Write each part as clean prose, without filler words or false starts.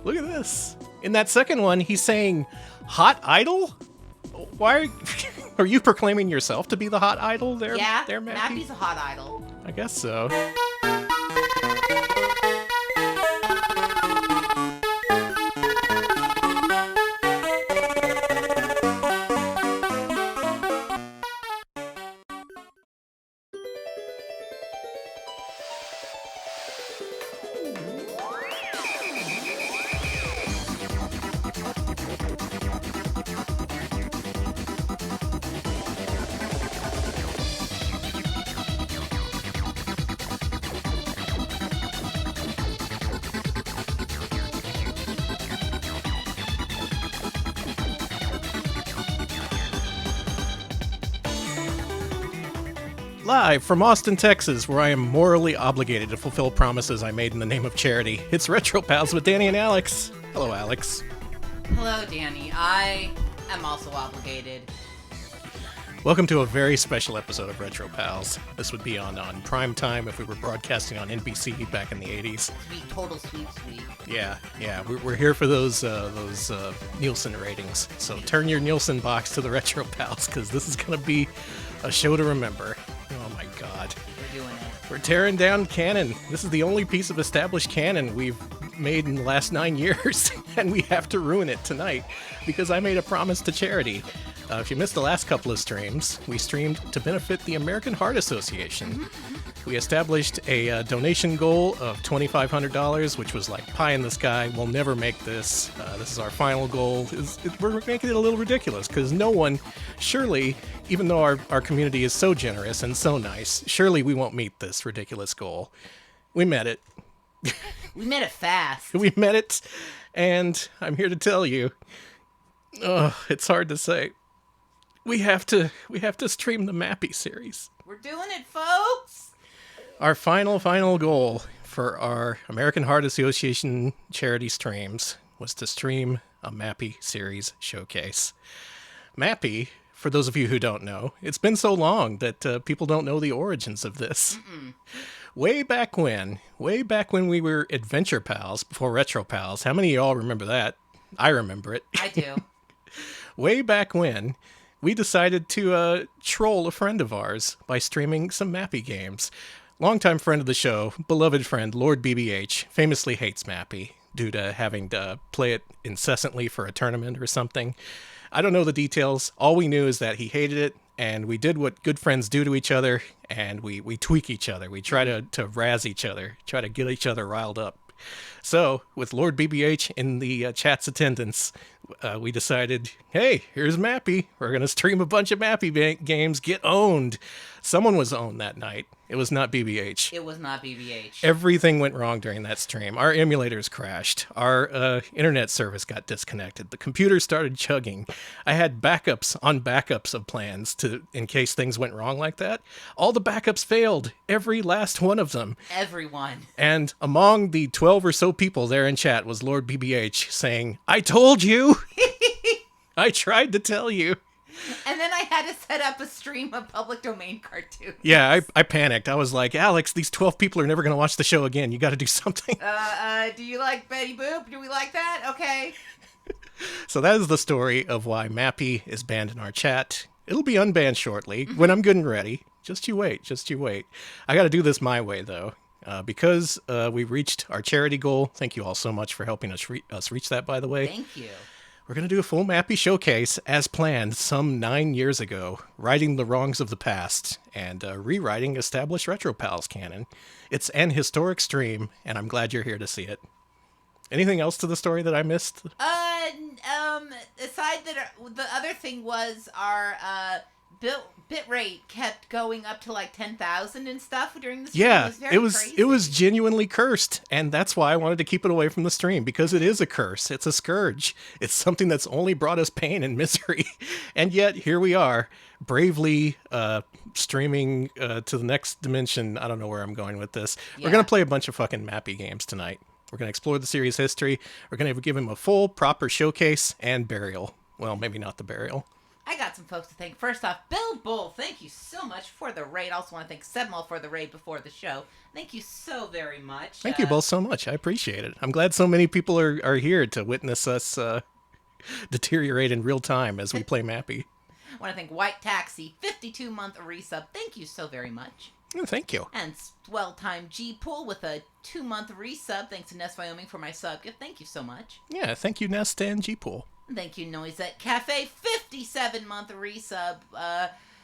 Look at this. In that second one, he's saying, hot idol? Why are you proclaiming yourself to be the hot idol there? Yeah, there, Mappy? Mappy's a hot idol. I guess so. Live from Austin, Texas, where I am morally obligated to fulfill promises I made in the name of charity. It's Retro Pals with Danny and Alex. Hello, Alex. Hello, Danny. I am also obligated. Welcome to a very special episode of Retro Pals. This would be on prime time if we were broadcasting on NBC back in the 80s. Sweet, total sweeps week. Yeah, we're here for those Nielsen ratings. So turn your Nielsen box to the Retro Pals, because this is going to be a show to remember. Oh my god. We're doing it. We're tearing down canon. This is the only piece of established canon we've made in the last 9 years, and we have to ruin it tonight because I made a promise to charity. If you missed the last couple of streams, we streamed to benefit the American Heart Association. We established a donation goal of $2,500, which was like pie in the sky. We'll never make this. This is our final goal. We're making it a little ridiculous because no one, surely, even though our community is so generous and so nice, surely we won't meet this ridiculous goal. We met it. We made it fast. We met it, and I'm here to tell you, it's hard to say. We have to stream the Mappy series. We're doing it, folks. Our final goal for our American Heart Association charity streams was to stream a Mappy series showcase. Mappy, for those of you who don't know, it's been so long that people don't know the origins of this. Way back when we were Adventure Pals before Retro Pals. How many of y'all remember that? I remember it. I do. Way back when, we decided to troll a friend of ours by streaming some Mappy games. Longtime friend of the show, beloved friend, Lord BBH, famously hates Mappy due to having to play it incessantly for a tournament or something. I don't know the details. All we knew is that he hated it, and we did what good friends do to each other, and we tweak each other. We try to razz each other, try to get each other riled up. So, with Lord BBH in the chat's attendance, we decided, hey, here's Mappy. We're going to stream a bunch of Mappy games. Get owned. Someone was owned that night. It was not BBH. It was not BBH. Everything went wrong during that stream. Our emulators crashed. Our internet service got disconnected. The computer started chugging. I had backups on backups of plans in case things went wrong like that. All the backups failed. Every last one of them. Everyone. And among the 12 or so people there in chat was Lord BBH saying, I told you! I tried to tell you. And then I had to set up a stream of public domain cartoons. Yeah, I panicked. I was like, Alex, these 12 people are never going to watch the show again. You got to do something. Do you like Betty Boop? Do we like that? Okay. So that is the story of why Mappy is banned in our chat. It'll be unbanned shortly when I'm good and ready. Just you wait. I got to do this my way, though. Because we reached our charity goal. Thank you all so much for helping us reach that, by the way. Thank you. We're going to do a full Mappy showcase as planned some 9 years ago, righting the wrongs of the past and rewriting established Retro Pals canon. It's an historic stream, and I'm glad you're here to see it. Anything else to the story that I missed? Aside that, the other thing was our bit rate kept going up to like 10,000 and stuff during the stream. Yeah, it was crazy. It was genuinely cursed, and that's why I wanted to keep it away from the stream, because it is a curse. It's a scourge. It's something that's only brought us pain and misery, and yet here we are, bravely streaming to the next dimension. I don't know where I'm going with this. Yeah. We're gonna play a bunch of fucking Mappy games tonight. We're gonna explore the series history. We're gonna give him a full, proper showcase and burial. Well, maybe not the burial. I got some folks to thank. First off, Bill Bull, thank you so much for the raid. I also want to thank Sebmol for the raid before the show. Thank you so very much. Thank you both so much. I appreciate it. I'm glad so many people are here to witness us deteriorate in real time as we play Mappy. I want to thank White Taxi, 52-month resub. Thank you so very much. Oh, thank you. And Swell Time G Pool with a 2-month resub. Thanks to Nest Wyoming for my sub gift. Thank you so much. Yeah, thank you, Nest and G Pool. Thank you, Noisette Cafe, 57-month resub.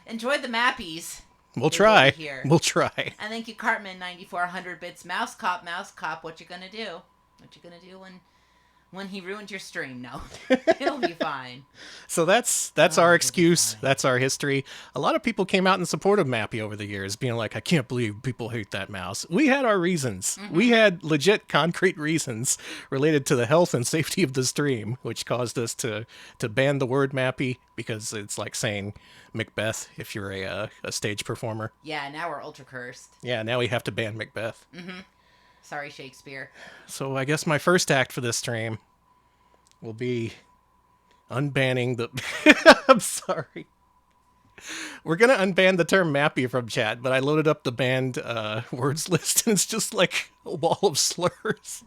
Enjoy the mappies. We'll try. We'll try. And thank you, Cartman, 9400 bits. Mouse Cop, what you gonna do? What you gonna do when he ruined your stream? No, it'll be fine. So that's our excuse. That's our history. A lot of people came out in support of Mappy over the years, being like, I can't believe people hate that mouse. We had our reasons. Mm-hmm. We had legit concrete reasons related to the health and safety of the stream, which caused us to ban the word Mappy, because it's like saying Macbeth if you're a stage performer. Yeah, now we're ultra cursed. Yeah, now we have to ban Macbeth. Mm-hmm. Sorry, Shakespeare. So I guess my first act for this stream will be unbanning the... I'm sorry. We're going to unban the term Mappy from chat, but I loaded up the banned words list, and it's just like a wall of slurs.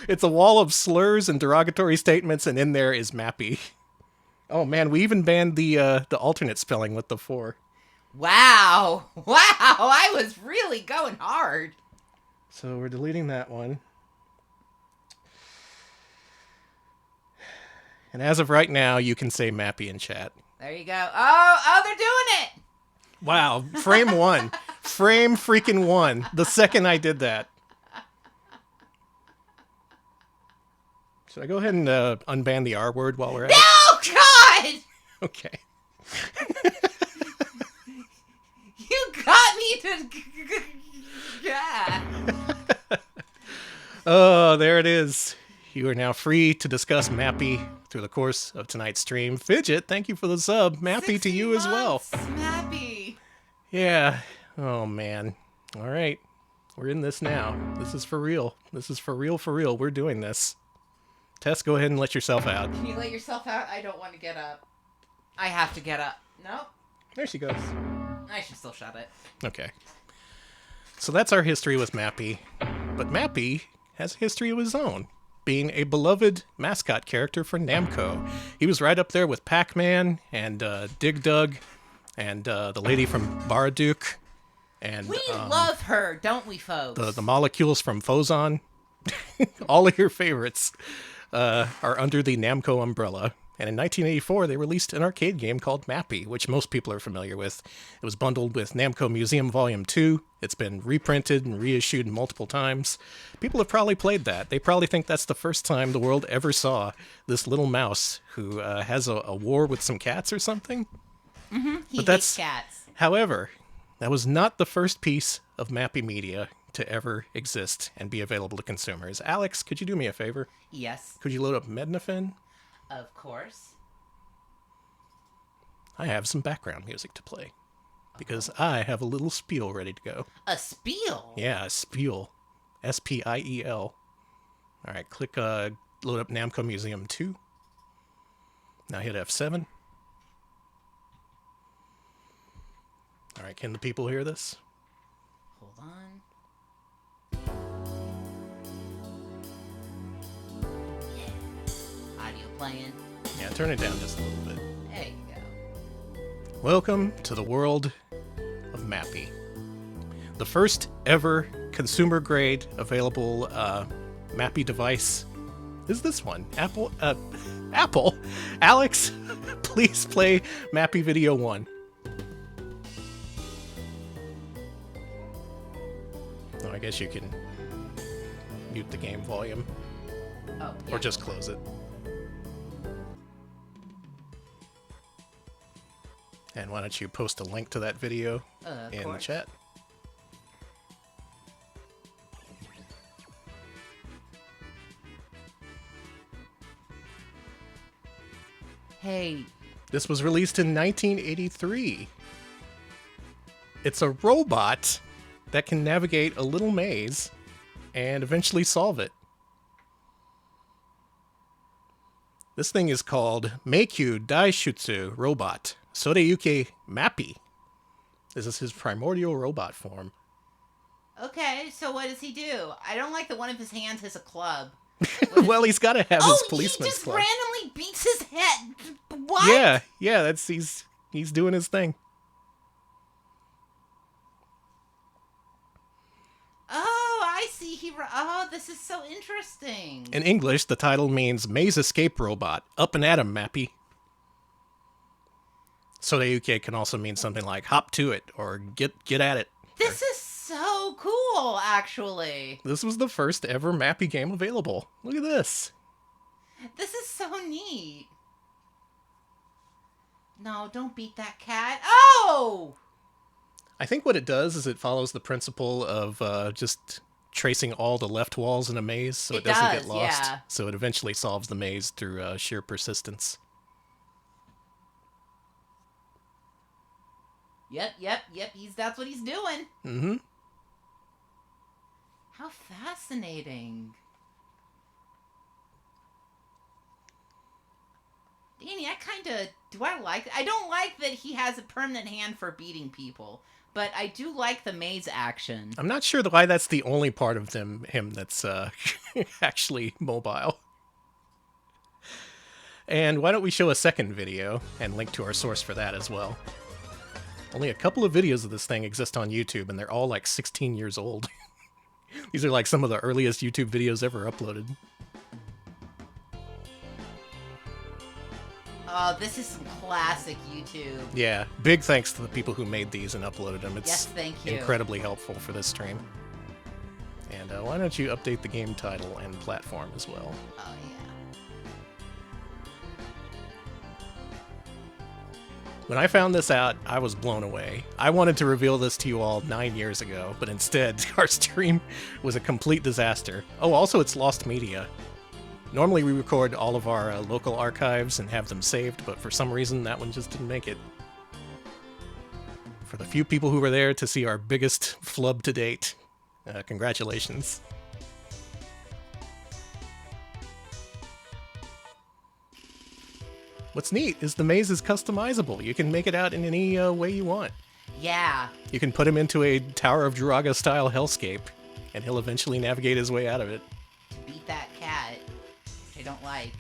It's a wall of slurs and derogatory statements, and in there is Mappy. Oh man, we even banned the alternate spelling with the 4. Wow. I was really going hard. So we're deleting that one. And as of right now, you can say Mappy in chat. There you go. Oh, they're doing it! Wow, frame 1. Frame freaking 1. The second I did that. Should I go ahead and unban the R word while we're at it? No, God! Okay. You got me to... Yeah. Oh, there it is. You are now free to discuss Mappy through the course of tonight's stream. Fidget, thank you for the sub. Mappy to you as well. Mappy. Yeah. Oh, man. All right. We're in this now. This is for real. This is for real, for real. We're doing this. Tess, go ahead and let yourself out. Can you let yourself out? I don't want to get up. I have to get up. Nope. There she goes. I should still shut it. Okay. So that's our history with Mappy. But Mappy has a history of his own, being a beloved mascot character for Namco. He was right up there with Pac-Man and Dig Dug and the lady from Baraduke. And we love her, don't we, folks? The molecules from Fozon. All of your favorites are under the Namco umbrella. And in 1984, they released an arcade game called Mappy, which most people are familiar with. It was bundled with Namco Museum Volume 2. It's been reprinted and reissued multiple times. People have probably played that. They probably think that's the first time the world ever saw this little mouse who has a war with some cats or something. Mm-hmm. He hates cats. However, that was not the first piece of Mappy media to ever exist and be available to consumers. Alex, could you do me a favor? Yes. Could you load up Mednafin? Of course. I have some background music to play. Because I have a little spiel ready to go. A spiel? Yeah, a spiel. S-P-I-E-L. All right, click load up Namco Museum 2. Now hit F7. All right, can the people hear this? Hold on. Audio playing. Yeah, turn it down just a little bit. There you go. Welcome to the world of Mappy. The first ever consumer-grade available Mappy device is this one. Apple? Alex, please play Mappy Video 1. Oh, I guess you can mute the game volume. Oh, yeah. Or just close it. And why don't you post a link to that video in the chat? Hey. This was released in 1983. It's a robot that can navigate a little maze and eventually solve it. This thing is called Meikyu Daishutsu Robot Soreyuke Mappy. This is his primordial robot form. Okay, so what does he do? I don't like that one of his hands has a club. Well, he's got to have his he policeman's just club. randomly beats his head. What? Yeah, that's he's doing his thing. Oh, I see. Oh, this is so interesting. In English, the title means Maze Escape Robot. Up and at 'em, Mappy. Soreyuke can also mean something like hop to it or get at it. This is so cool, actually. This was the first ever Mappy game available. Look at this. This is so neat. No, don't beat that cat. Oh! I think what it does is it follows the principle of just tracing all the left walls in a maze so it doesn't get lost. Yeah. So it eventually solves the maze through sheer persistence. Yep. That's what he's doing. Mm-hmm. How fascinating. Danny, I don't like that he has a permanent hand for beating people, but I do like the maze action. I'm not sure why that's the only part of him that's actually mobile. And why don't we show a second video and link to our source for that as well. Only a couple of videos of this thing exist on YouTube, and they're all like 16 years old. These are like some of the earliest YouTube videos ever uploaded. Oh, this is some classic YouTube. Yeah, big thanks to the people who made these and uploaded them. It's Yes, thank you. incredibly helpful for this stream. And why don't you update the game title and platform as well? Oh, yeah. When I found this out, I was blown away. I wanted to reveal this to you all 9 years ago, but instead, our stream was a complete disaster. Oh, also, it's lost media. Normally, we record all of our local archives and have them saved, but for some reason, that one just didn't make it. For the few people who were there to see our biggest flub to date, congratulations. What's neat is the maze is customizable. You can make it out in any way you want. Yeah. You can put him into a Tower of Druaga-style hellscape, and he'll eventually navigate his way out of it. Beat that cat, which I don't like.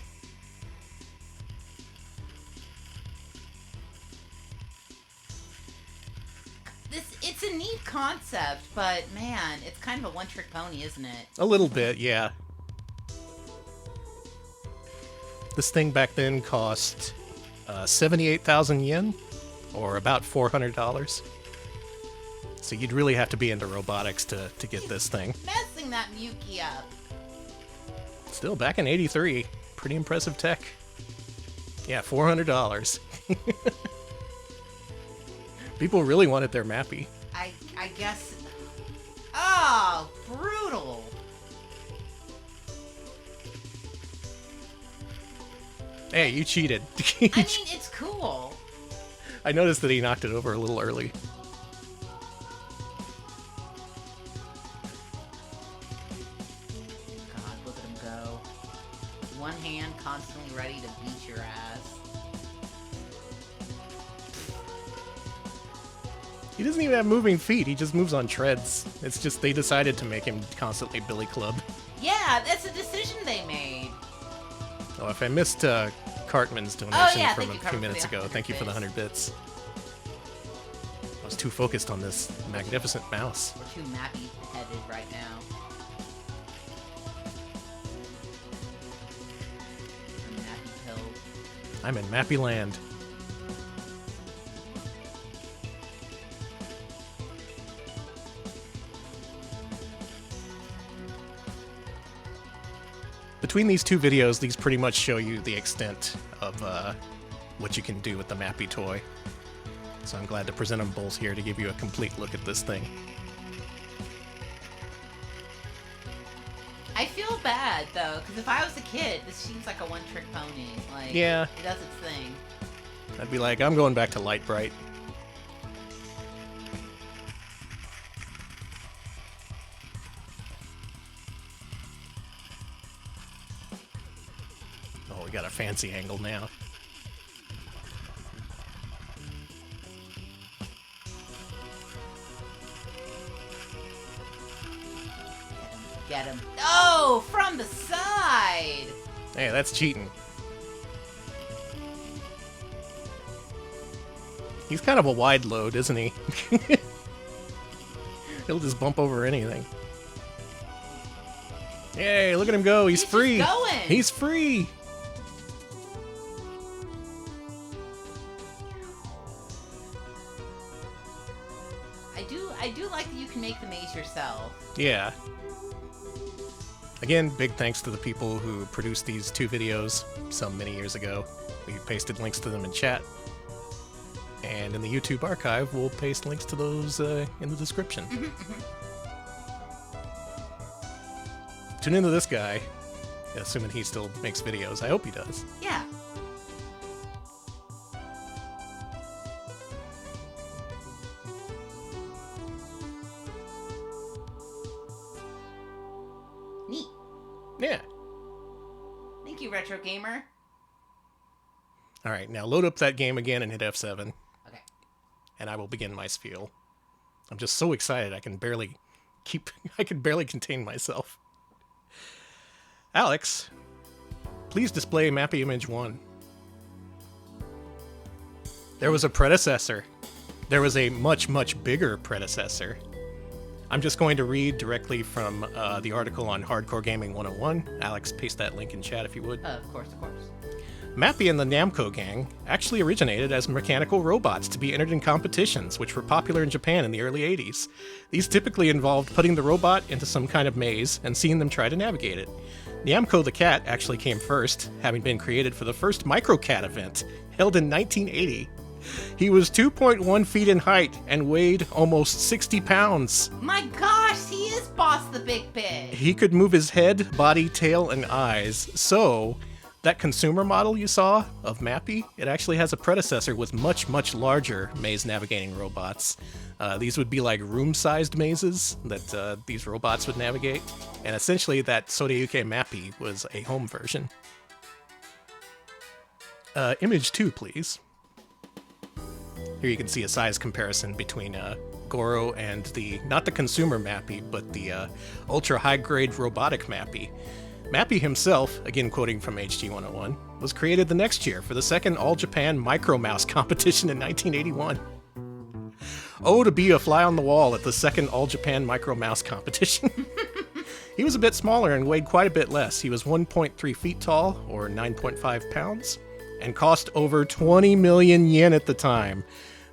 It's a neat concept, but man, it's kind of a one-trick pony, isn't it? A little bit, yeah. This thing back then cost 78,000 yen, or about $400. So you'd really have to be into robotics to get this thing. Messing that Miyuki up. Still, back in '83, pretty impressive tech. Yeah, $400. People really wanted their Mappy. I guess... Oh, brutal. Hey, you cheated. I mean, it's cool. I noticed that he knocked it over a little early. God, look at him go. One hand constantly ready to beat your ass. He doesn't even have moving feet, he just moves on treads. It's just they decided to make him constantly Billy Club. Yeah, that's a decision they made. Oh, if I missed Cartman's donation from a few minutes ago, thank you for the 100 bits. I was too focused on this magnificent mouse. We're too mappy-headed right now. Mappy pill. I'm in mappy-land. Between these two videos, these pretty much show you the extent of what you can do with the Mappy toy. So I'm glad to present them both here to give you a complete look at this thing. I feel bad, though, because if I was a kid, this seems like a one-trick pony. Like, yeah. It does its thing. I'd be like, I'm going back to Light Bright. Oh, got a fancy angle now. Get him. Oh, from the side. Hey, that's cheating. He's kind of a wide load, isn't he? He'll just bump over anything. Yay, look at him go. He's free. Just going. He's free. I do like that you can make the maze yourself. Yeah. Again, big thanks to the people who produced these 2 videos some many years ago. We pasted links to them in chat. And in the YouTube archive, we'll paste links to those in the description. Tune into this guy, assuming he still makes videos. I hope he does. Yeah. Neat. Yeah. Thank you, Retro Gamer. All right, now load up that game again and hit F7. Okay. And I will begin my spiel. I'm just so excited I can barely contain myself. Alex, please display Mappy Image 1. There was a predecessor. There was a much, much bigger predecessor. I'm just going to read directly from the article on Hardcore Gaming 101. Alex, paste that link in chat if you would. Of course. Mappy and the Namco gang actually originated as mechanical robots to be entered in competitions, which were popular in Japan in the early 80s. These typically involved putting the robot into some kind of maze and seeing them try to navigate it. Namco the Cat actually came first, having been created for the first Micro-Cat event, held in 1980. He was 2.1 feet in height and weighed almost 60 pounds. My gosh, he is Boss the Big Pig. He could move his head, body, tail, and eyes, so that consumer model you saw of Mappy, it actually has a predecessor with much, much larger maze navigating robots. These would be like room-sized mazes that these robots would navigate, and essentially that Soreyuke Mappy was a home version. Image 2, please. Here you can see a size comparison between Goro and not the consumer Mappy, but the ultra high-grade robotic Mappy. Mappy himself, again quoting from HG101, was created the next year for the second All-Japan Micro Mouse competition in 1981. Oh, to be a fly on the wall at the second All-Japan Micro Mouse competition. He was a bit smaller and weighed quite a bit less. He was 1.3 feet tall, or 9.5 pounds, and cost over 20 million yen at the time.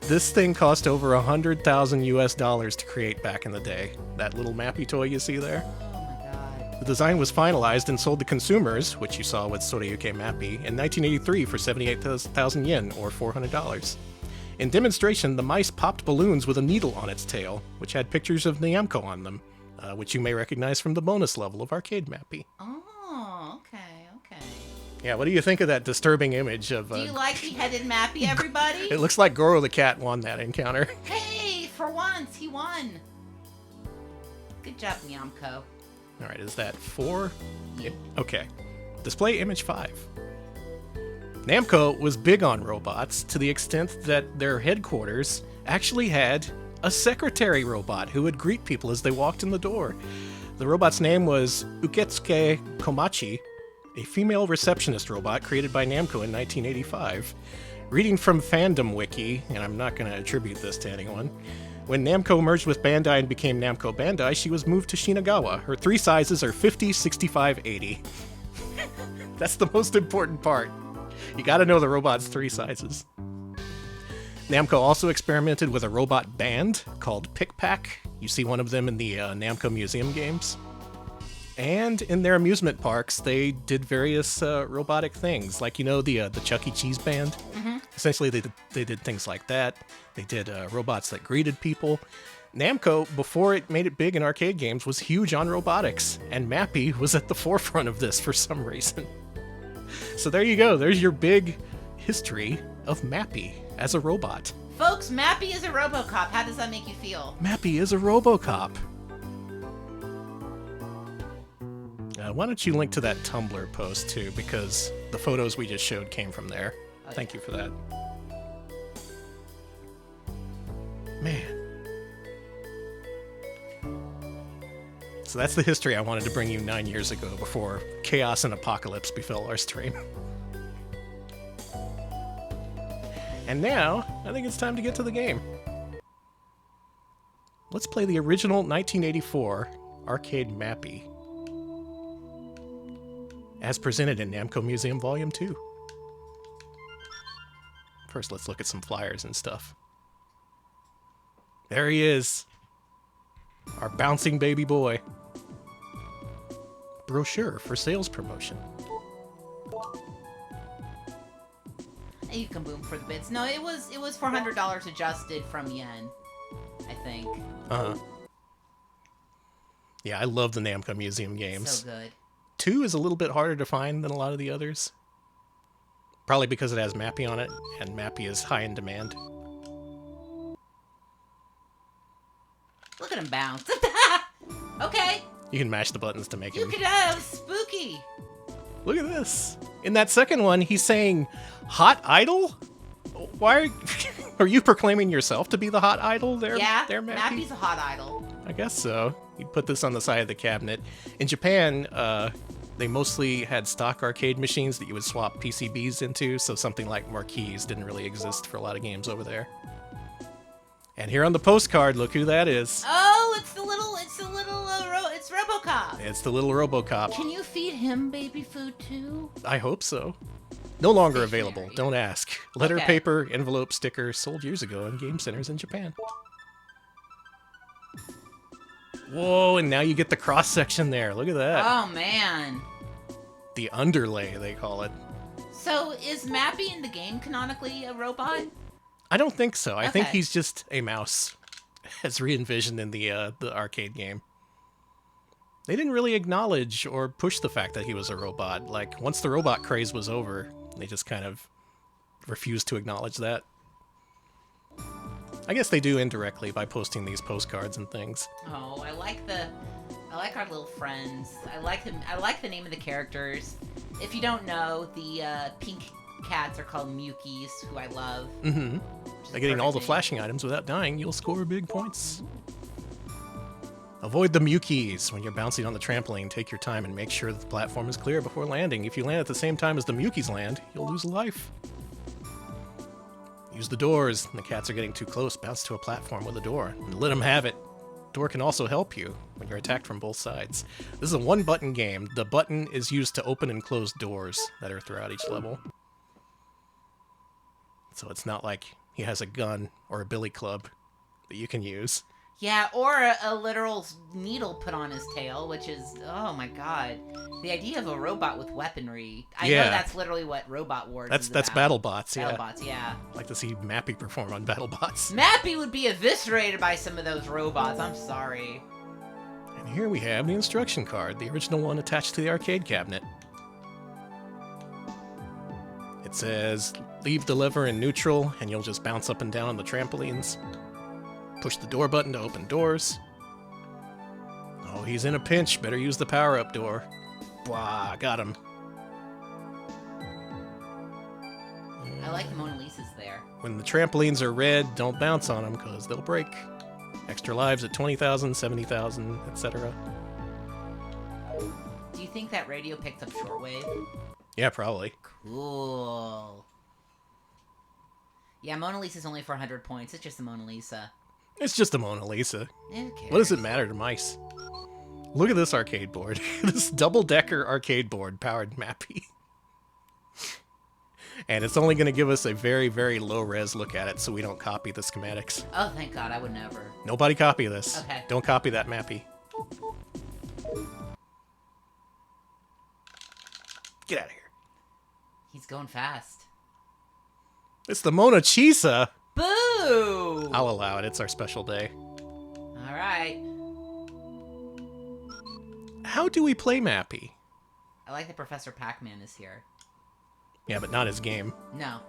This thing cost over 100,000 US dollars to create back in the day. That little Mappy toy you see there? The design was finalized and sold to consumers, which you saw with Soreyuke Mappy, in 1983 for 78,000 yen, or $400. In demonstration, the mice popped balloons with a needle on its tail, which had pictures of Namco on them, which you may recognize from the bonus level of Arcade Mappy. Oh, okay. Yeah, what do you think of that disturbing image of... Do you like beheaded Mappy, everybody? It looks like Goro the Cat won that encounter. Hey, for once, he won. Good job, Namco. All right, is that 4? Yeah. Okay. Display image 5. Namco was big on robots to the extent that their headquarters actually had a secretary robot who would greet people as they walked in the door. The robot's name was Uketsuke Komachi, a female receptionist robot created by Namco in 1985. Reading from Fandom Wiki, and I'm not going to attribute this to anyone, when Namco merged with Bandai and became Namco Bandai, she was moved to Shinagawa. Her 3 sizes are 50, 65, 80. That's the most important part. You gotta know the robot's 3 sizes. Namco also experimented with a robot band called Pick Pack. You see one of them in the Namco Museum games. And in their amusement parks, they did various robotic things, like, you know, the Chuck E. Cheese band? Mm-hmm. Essentially, they did things like that. They did robots that greeted people. Namco, before it made it big in arcade games, was huge on robotics, and Mappy was at the forefront of this for some reason. So there you go. There's your big history of Mappy as a robot. Folks, Mappy is a RoboCop. How does that make you feel? Mappy is a RoboCop. Why don't you link to that Tumblr post, too, because the photos we just showed came from there. Okay. Thank you for that. Man. So that's the history I wanted to bring you 9 years ago, before chaos and apocalypse befell our stream. And now, I think it's time to get to the game. Let's play the original 1984 arcade Mappy, as presented in Namco Museum Volume 2. First, let's look at some flyers and stuff. There he is. Our bouncing baby boy. Brochure for sales promotion. You can boom for the bits. No, it was $400 adjusted from yen, I think. Uh-huh. Yeah, I love the Namco Museum games. So good. 2 is a little bit harder to find than a lot of the others. Probably because it has Mappy on it, and Mappy is high in demand. Look at him bounce. Okay. You can mash the buttons to make You him... could have spooky. Look at this. In that second one, he's saying, hot idol? Why are you proclaiming yourself to be the hot idol there? Yeah, there, Mappy? Mappy's a hot idol. I guess so. You'd put this on the side of the cabinet. In Japan, they mostly had stock arcade machines that you would swap PCBs into, so something like marquees didn't really exist for a lot of games over there. And here on the postcard, look who that is. Oh, it's RoboCop. It's the little RoboCop. Can you feed him baby food too? I hope so. No longer Stationary. available. Don't ask. Letter Okay. paper, envelope, sticker, sold years ago in game centers in Japan. Whoa, and now you get the cross-section there. Look at that. Oh, man. The underlay, they call it. So, is Mappy in the game canonically a robot? I don't think so. I think Okay. he's just a mouse, as re-envisioned in the arcade game. They didn't really acknowledge or push the fact that he was a robot. Like, once the robot craze was over, they just kind of refused to acknowledge that. I guess they do indirectly by posting these postcards and things. Oh, I like our little friends. I like the name of the characters. If you don't know, the pink cats are called Mukies, who I love. Mm-hmm. By getting all the perfect name. flashing items without dying, you'll score big points. Avoid the Mukies. When you're bouncing on the trampoline, take your time and make sure that the platform is clear before landing. If you land at the same time as the Mukies land, you'll lose a life. Use the doors. When the cats are getting too close, bounce to a platform with a door, and let them have it. Door can also help you when you're attacked from both sides. This is a one-button game. The button is used to open and close doors that are throughout each level. So it's not like he has a gun or a billy club that you can use. Yeah, or a literal needle put on his tail, which is, oh my god. The idea of a robot with weaponry. I know that's literally what Robot Wars is That's about. BattleBots, yeah. BattleBots, yeah. I'd like to see Mappy perform on BattleBots. Mappy would be eviscerated by some of those robots, I'm sorry. And here we have the instruction card, the original one attached to the arcade cabinet. It says, leave the lever in neutral, and you'll just bounce up and down on the trampolines. Push the door button to open doors. Oh, he's in a pinch. Better use the power-up door. Blah, got him. I like the Mona Lisa's there. When the trampolines are red, don't bounce on them, because they'll break. Extra lives at 20,000, 70,000, etc. Do you think that radio picked up shortwave? Yeah, probably. Cool. Yeah, Mona Lisa's only for 100 points. It's just a Mona Lisa. It's just a Mona Lisa. Who cares? What does it matter to mice? Look at this arcade board. This double-decker arcade board powered Mappy. And it's only going to give us a very, very low-res look at it so we don't copy the schematics. Oh, thank God, I would never. Nobody copy this. Okay. Don't copy that Mappy. Get out of here. He's going fast. It's the Mona Chisa. Boo! I'll allow it. It's our special day. Alright. How do we play Mappy? I like that Professor Pac-Man is here. Yeah, but not his game. No.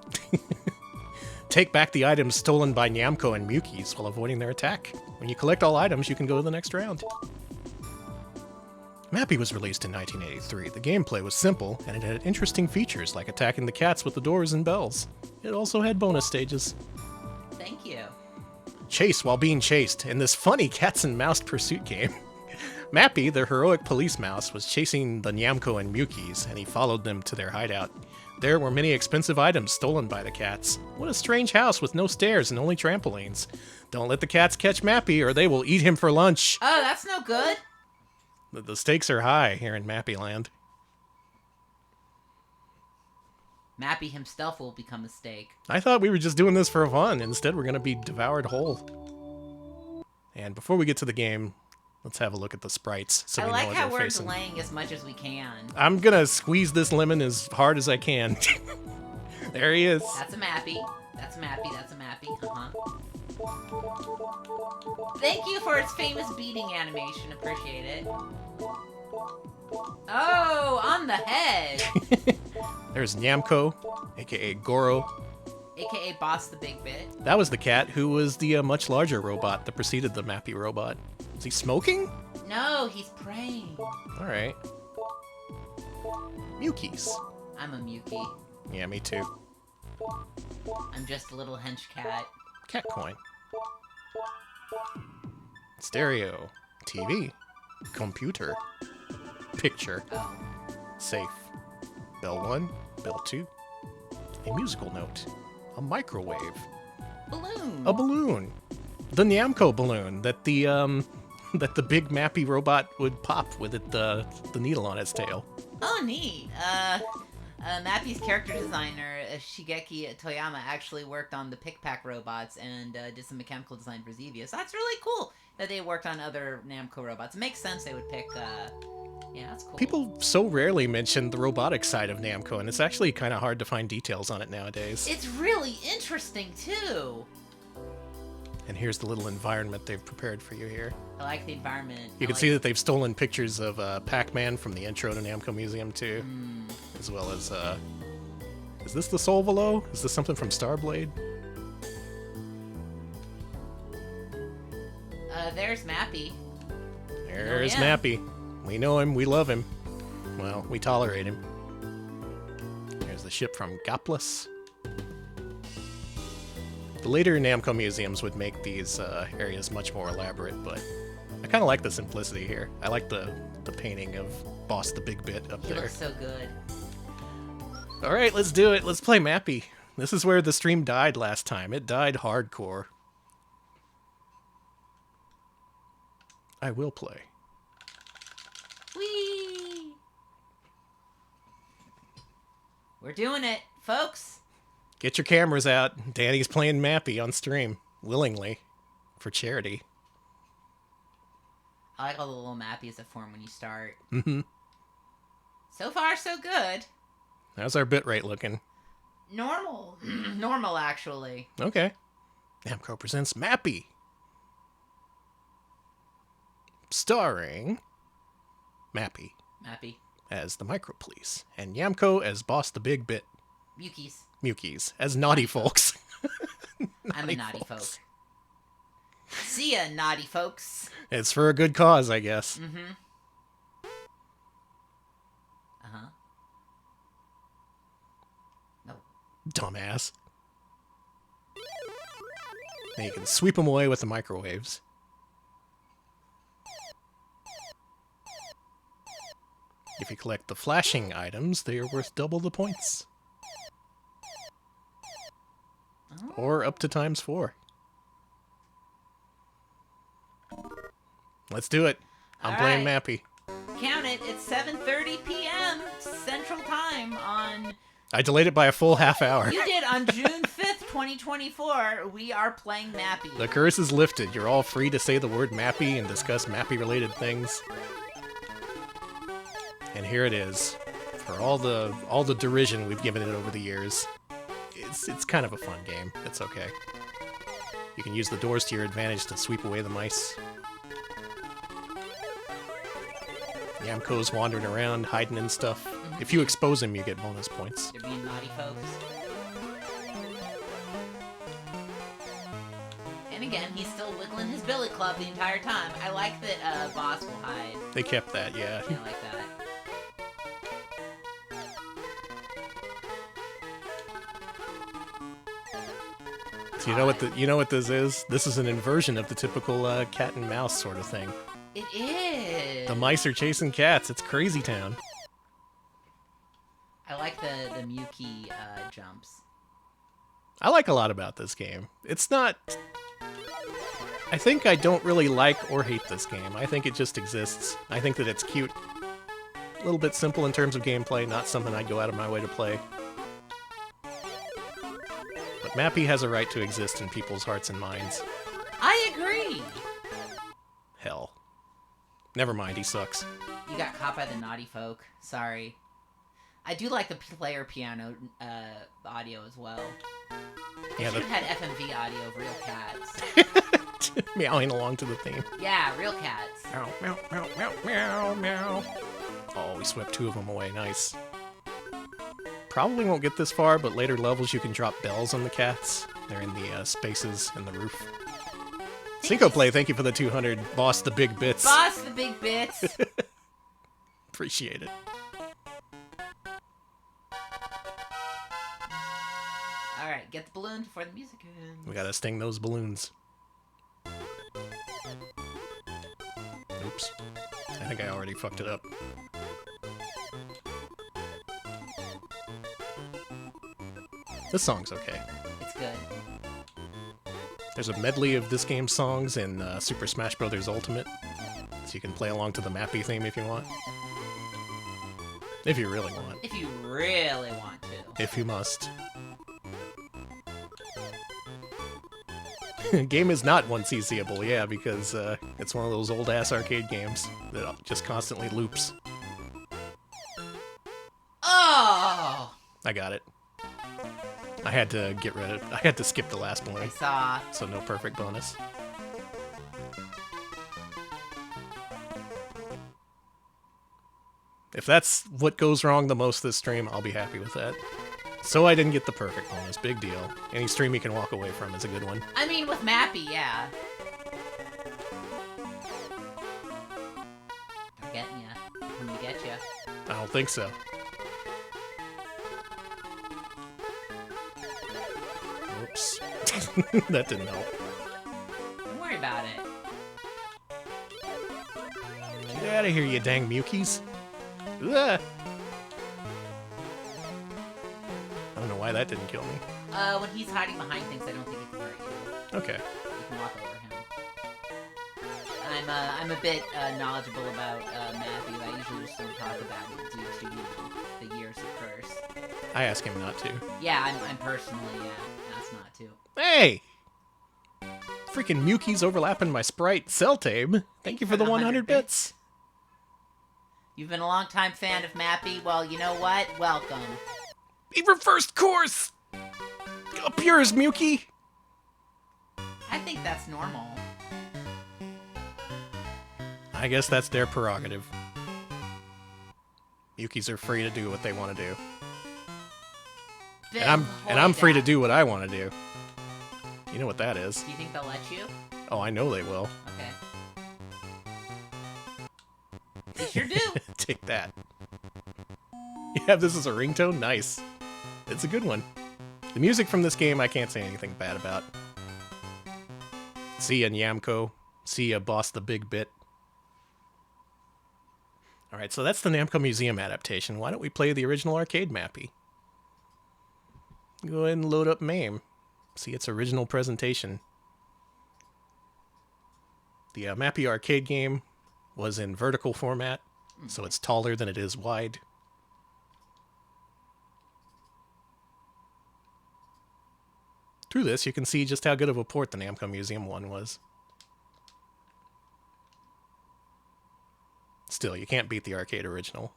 Take back the items stolen by Namco and Mukies while avoiding their attack. When you collect all items, you can go to the next round. Mappy was released in 1983. The gameplay was simple, and it had interesting features like attacking the cats with the doors and bells. It also had bonus stages. Thank you. Chase while being chased in this funny cats and mouse pursuit game. Mappy, the heroic police mouse, was chasing the Namco and Mukis, and he followed them to their hideout. There were many expensive items stolen by the cats. What a strange house with no stairs and only trampolines. Don't let the cats catch Mappy or they will eat him for lunch. Oh, that's no good. The stakes are high here in Mappy-land. Mappy himself will become a steak. I thought we were just doing this for fun. Instead, we're going to be devoured whole. And before we get to the game, let's have a look at the sprites so I we know like what how we're we're facing. delaying as much as we can. I'm going to squeeze this lemon as hard as I can. There he is. That's a Mappy. That's a Mappy. That's a Mappy. Thank you for its famous beating animation. Appreciate it. Oh, on the head. There's Namco, aka Goro. AKA Boss the Big Bit. That was the cat who was the much larger robot that preceded the Mappy robot. Is he smoking? No, he's praying. Alright. Mukis. I'm a Muki. Yeah, me too. I'm just a little hench cat. Cat coin. Stereo. TV. Computer. Picture. Oh. Safe. Bell 1. Bell 2. A musical note. A microwave. Balloon. A balloon. The Namco balloon that the that the big Mappy robot would pop with it the needle on its tail. Oh, neat. Mappy's character designer, Shigeki Toyama, actually worked on the Pick-Pack robots and did some mechanical design for Xevious. That's really cool that they worked on other Namco robots. It makes sense they would pick, yeah, that's cool. People so rarely mention the robotic side of Namco, and it's actually kind of hard to find details on it nowadays. It's really interesting, too. And here's the little environment they've prepared for you here. I like the environment. You can see that they've stolen pictures of Pac-Man from the intro to Namco Museum, too. As well as, is this the Solvalo? Is this something from Starblade? There's Mappy. There's yeah. Mappy. We know him, we love him. Well, we tolerate him. There's the ship from Goplis. The later Namco museums would make these areas much more elaborate, but I kind of like the simplicity here. I like the painting of Boss the Big Bit up He there. looks so good. All right, let's do it. Let's play Mappy. This is where the stream died last time. It died hardcore. I will play. Whee! We're doing it, folks. Get your cameras out. Danny's playing Mappy on stream. Willingly. For charity. I like all the little Mappies that form when you start. Mm-hmm. So far, so good. How's our bitrate looking? Normal. Normal, actually. Okay. Namco presents Mappy. Starring Mappy Mappy. as the Micro Police and Namco as Boss the Big Bit. Mukis as Naughty Folks. I'm a naughty folk. See ya, naughty folks. It's for a good cause, I guess. Mm-hmm. Uh-huh. No. Dumbass. And you can sweep them away with the microwaves. If you collect the flashing items, they are worth double the points. Oh. Or up to ×4. Let's do it. I'm All playing right. Mappy. Count it. It's 7:30 p.m. Central Time on... I delayed it by a full half hour. You did on June 5th, 2024. We are playing Mappy. The curse is lifted. You're all free to say the word Mappy and discuss Mappy-related things. And here it is. For all the derision we've given it over the years, it's kind of a fun game. It's okay. You can use the doors to your advantage to sweep away the mice. Namco's wandering around, hiding and stuff. If you expose him, you get bonus points. They're being naughty folks. And again, he's still wiggling his billy club the entire time. I like that Boss will hide. They kept that, yeah. I like that. So you know what this is? This is an inversion of the typical cat and mouse sort of thing. It is. The mice are chasing cats. It's crazy town. I like the Mewkey jumps. I like a lot about this game. It's not... I think I don't really like or hate this game. I think it just exists. I think that it's cute. A little bit simple in terms of gameplay, not something I'd go out of my way to play. But Mappy has a right to exist in people's hearts and minds. I agree! Hell. Never mind, he sucks. You got caught by the naughty folk. Sorry. I do like the player piano audio as well. They should have had FMV audio of real cats. Meowing along to the theme. Yeah, real cats. Meow, meow, meow, meow, meow, meow. Oh, we swept 2 of them away. Nice. Probably won't get this far, but later levels you can drop bells on the cats. They're in the spaces in the roof. Cinco Play, thank you for the 200. Boss the big bits. Boss the big bits. Appreciate it. Alright, get the balloon before the music ends. We gotta sting those balloons. Oops. I think I already fucked it up. This song's okay. It's good. There's a medley of this game's songs in Super Smash Bros. Ultimate, so you can play along to the Mappy theme if you want. If you really want. If you really want to. If you must. Game is not 1C seeable, yeah, because it's one of those old-ass arcade games that just constantly loops. Oh! I got it. I had to get rid of... I had to skip the last I balloon, saw. so no perfect bonus. If that's what goes wrong the most this stream, I'll be happy with that. So I didn't get the perfect bonus. Big deal. Any stream you can walk away from is a good one. I mean, with Mappy, yeah. I'm getting ya. I'm gonna get ya. I don't think so. Oops. That didn't help. Don't worry about it. Get out of here, you dang Mukies. Ugh. I don't know why that didn't kill me. When he's hiding behind things, I don't think he can hurt you. Okay. You can walk over him. I'm a bit knowledgeable about Mappy. I usually just don't talk about it due to the years of curse. I ask him not to. Yeah, I'm personally asked not to. Hey! Freaking Mukies overlapping my sprite. Cell-Tabe, thank you for the 100 bits. You've been a long-time fan of Mappy. Well, you know what? Welcome. He reversed course! Up yours, Muki! I think that's normal. I guess that's their prerogative. Mukies are free to do what they want to do. And I'm free to do what I want to do. You know what that is. Do you think they'll let you? Oh, I know they will. Okay. They sure do. Take that. You have this as a ringtone? Nice. It's a good one. The music from this game I can't say anything bad about. See ya, Namco. See ya, Boss the Big Bit. Alright, so that's the Namco Museum adaptation. Why don't we play the original arcade Mappy? Go ahead and load up MAME. See its original presentation. The Mappy arcade game was in vertical format, so it's taller than it is wide. Through this, you can see just how good of a port the Namco Museum one was. Still, you can't beat the arcade original.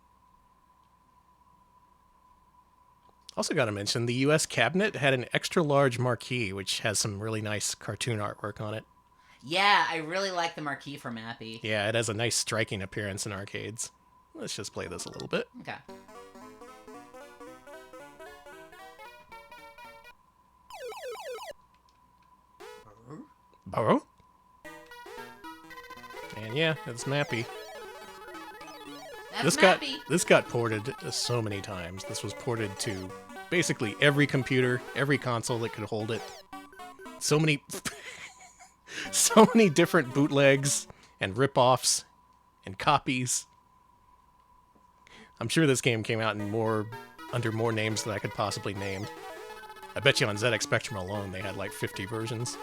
Also gotta mention, the US cabinet had an extra large marquee, which has some really nice cartoon artwork on it. Yeah, I really like the marquee for Mappy. Yeah, it has a nice striking appearance in arcades. Let's just play this a little bit. Okay. Oh? And yeah, it's Mappy. That's Mappy. This got ported so many times. This was ported to basically every computer, every console that could hold it. So many so many different bootlegs and rip-offs and copies. I'm sure this game came out in under more names than I could possibly name. I bet you on ZX Spectrum alone they had like 50 versions.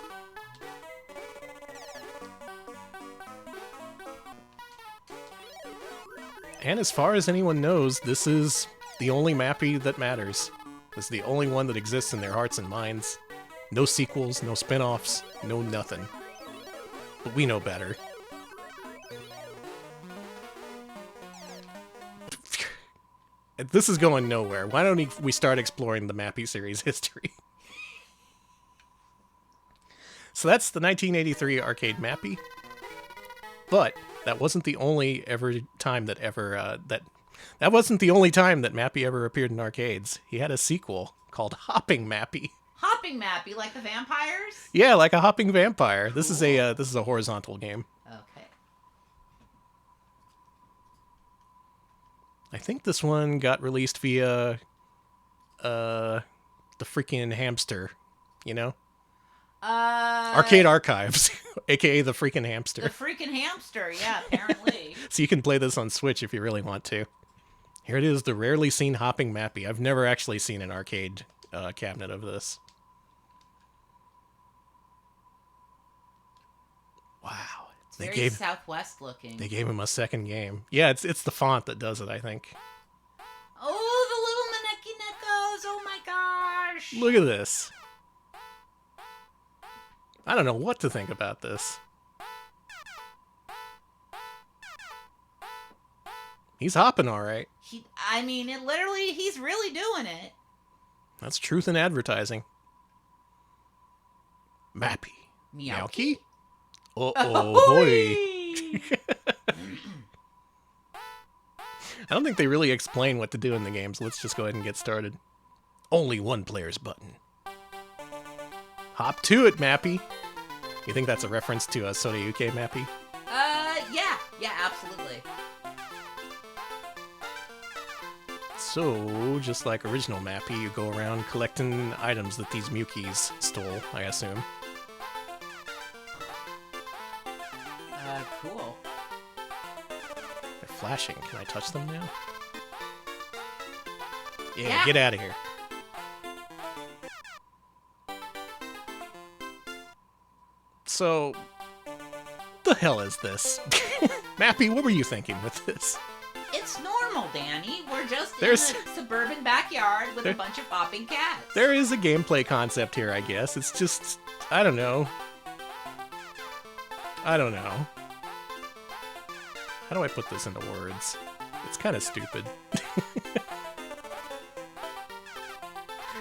And as far as anyone knows, this is the only Mappy that matters. This is the only one that exists in their hearts and minds. No sequels, no spin-offs, no nothing. But we know better. This is going nowhere. Why don't we start exploring the Mappy series history? So that's the 1983 arcade Mappy. But that wasn't the only time that Mappy ever appeared in arcades. He had a sequel called Hopping Mappy. Hopping Mappy, like the vampires? Yeah, like a hopping vampire. Cool. This is a horizontal game. Okay. I think this one got released via the freaking hamster, you know? Arcade Archives, aka the freaking hamster. The freaking hamster, yeah, apparently. So you can play this on Switch if you really want to. Here it is, the rarely seen hopping Mappy. I've never actually seen an arcade cabinet of this. Wow. It's very Southwest looking. They gave him a second game. Yeah, it's the font that does it, I think. Oh, the little Maneki Nekos! Oh my gosh! Look at this. I don't know what to think about this. He's hopping all right. He's really doing it. That's truth in advertising. Mappy. Meowky? Uh-oh, boy. I don't think they really explain what to do in the game, so let's just go ahead and get started. Only one player's button. Hop to it, Mappy. You think that's a reference to a Sodayuke Mappy? Yeah, absolutely. So, just like original Mappy, you go around collecting items that these Mukis stole, I assume. Cool. They're flashing. Can I touch them now? Yeah, get out of here. So, the hell is this? Mappy, what were you thinking with this? It's normal, Danny. We're just in a suburban backyard with a bunch of hopping cats. There is a gameplay concept here, I guess. It's just, I don't know. How do I put this into words? It's kind of stupid.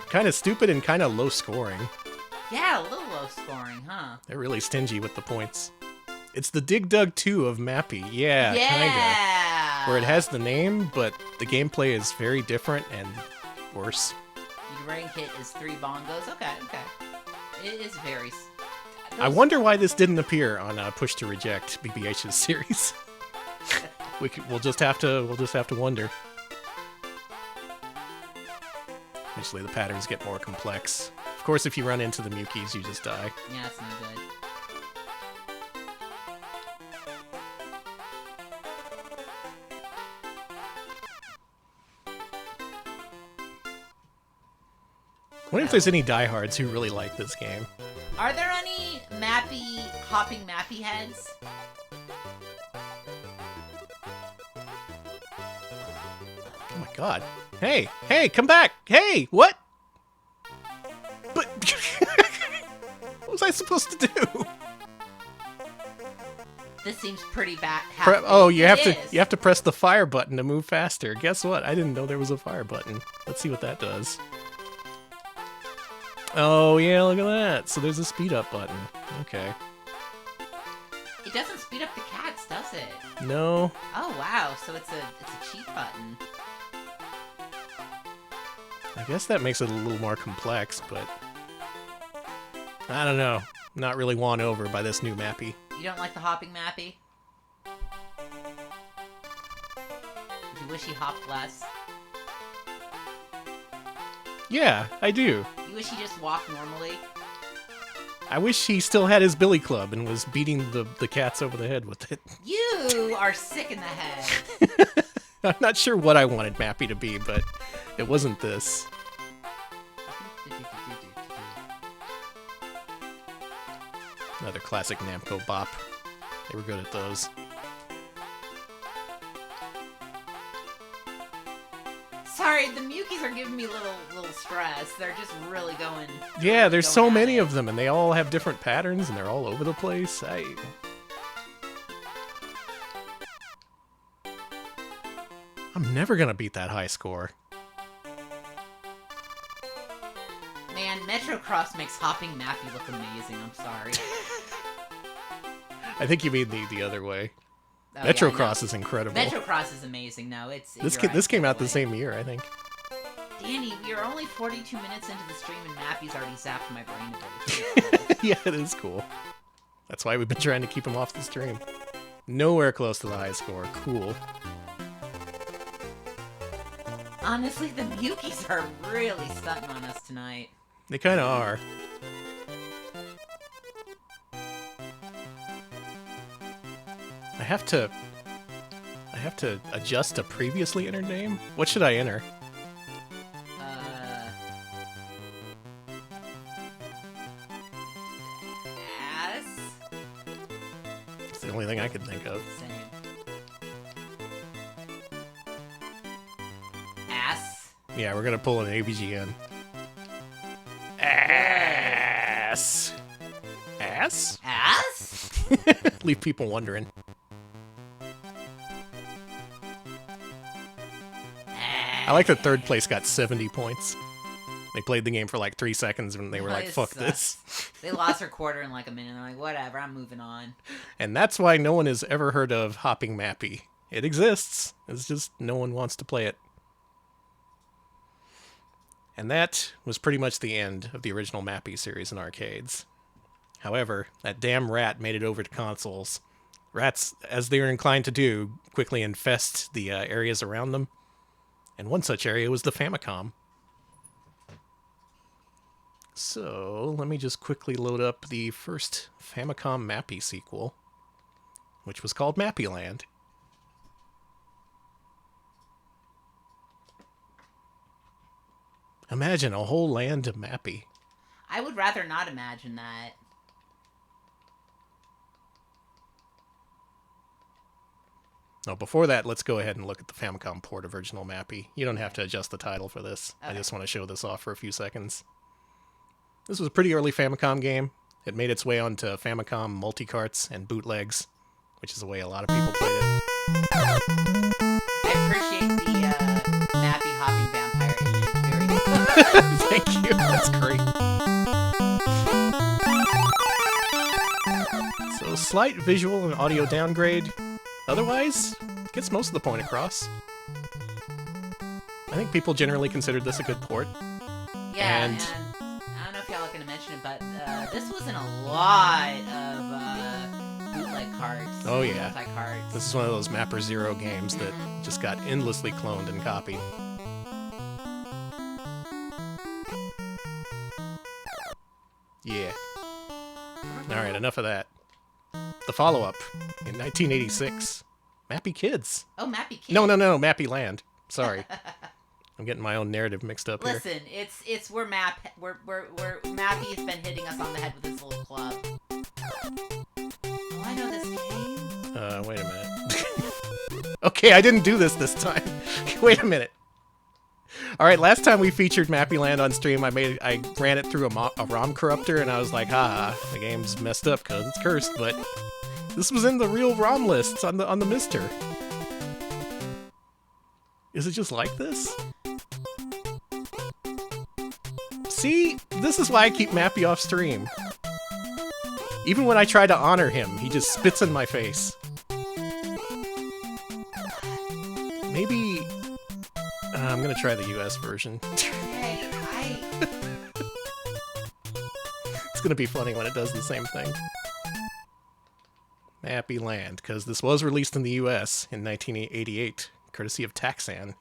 Kind of stupid and kind of low scoring. Yeah, a little low scoring, huh? They're really stingy with the points. It's the Dig Dug 2 of Mappy. Yeah, kinda. Where it has the name, but the gameplay is very different and worse. Your rank hit is 3 bongos. Okay. It is very... I wonder why this didn't appear on Push to Reject, BBH's series. We'll just have to wonder. Eventually the patterns get more complex. Of course, if you run into the Mukis, you just die. Yeah, that's no good. I wonder if there's any diehards who really like this game. Are there any hopping Mappy heads? Oh my god. Hey, come back! Hey, what? But what was I supposed to do? This seems pretty bad. You have to press the fire button to move faster. Guess what? I didn't know there was a fire button. Let's see what that does. Oh yeah, look at that. So there's a speed up button. Okay. It doesn't speed up the cats, does it? No. Oh wow, so it's a cheat button. I guess that makes it a little more complex, but I don't know. not really won over by this new mappy. You don't like the hopping mappy? You wish he hopped less? Yeah, I do. You wish he just walked normally? I wish he still had his billy club and was beating the cats over the head with it. You are sick in the head. I'm not sure what I wanted Mappy to be, but it wasn't this. Another classic Namco bop. They were good at those. Sorry, the Mukis are giving me little stress. They're just really going. Yeah, there's going so at many it. of them, and they all have different patterns, and they're all over the place. I'm never gonna beat that high score. Man, Metrocross makes hopping Mappy look amazing. I'm sorry. I think you mean the other way. Oh, yeah, Metrocross no. is incredible. Metrocross is amazing. No, it's This you're right, this came out the way. same year, I think. Danny, we are only 42 minutes into the stream and Mappy's already zapped my brain a bit. Yeah, it is cool. That's why we've been trying to keep him off the stream. Nowhere close to the high score. Cool. Honestly, the Mukis are really stunting on us tonight. They kind of are. I have to adjust a previously entered name. What should I enter? Ass? It's the only thing I could think of. Same. Ass? Yeah, we're gonna pull an AVGN. Ass. Ass? Ass? Leave people wondering. I like that third place got 70 points. They played the game for like 3 seconds and they were like, This fuck sucks. this. They lost their quarter in like a minute. They're like, whatever, I'm moving on. And that's why no one has ever heard of Hopping Mappy. It exists. It's just no one wants to play it. And that was pretty much the end of the original Mappy series in arcades. However, that damn rat made it over to consoles. Rats, as they are inclined to do, quickly infest the areas around them. And one such area was the Famicom. So, let me just quickly load up the first Famicom Mappy sequel, which was called mappy-land. Imagine a whole land of Mappy. I would rather not imagine that. Oh, before that, let's go ahead and look at the Famicom port of original Mappy. You don't have to adjust the title for this. Okay. I just want to show this off for a few seconds. This was a pretty early Famicom game. It made its way onto Famicom multi-carts and bootlegs, which is the way a lot of people played it. I appreciate the Mappy hopping vampire image. Very good. Thank you. That's great. So, slight visual and audio downgrade. Otherwise, gets most of the point across. I think people generally considered this a good port. Yeah, And- and I don't know if y'all are going to mention it, but this was in a lot of bootleg cards. Oh, yeah. Multi-cards. This is one of those Mapper Zero games that just got endlessly cloned and copied. Yeah. Alright, enough of that. The follow-up, in 1986, Mappy Kids. Oh, Mappy Kid. No, Mappy Land. Sorry. I'm getting my own narrative mixed up here. Listen, it's where Mappy has been hitting us on the head with his little club. Oh, I know this game. Wait a minute. Okay, I didn't do this time. Wait a minute. Alright, last time we featured mappy-land on stream, I ran it through a ROM corruptor, and I was like, haha, the game's messed up because it's cursed, but this was in the real ROM lists on the Mister. Is it just like this? See? This is why I keep Mappy off stream. Even when I try to honor him, he just spits in my face. Maybe... I'm gonna try the US version. Hey, It's gonna be funny when it does the same thing. Mappy-land, because this was released in the US in 1988, courtesy of Taxan.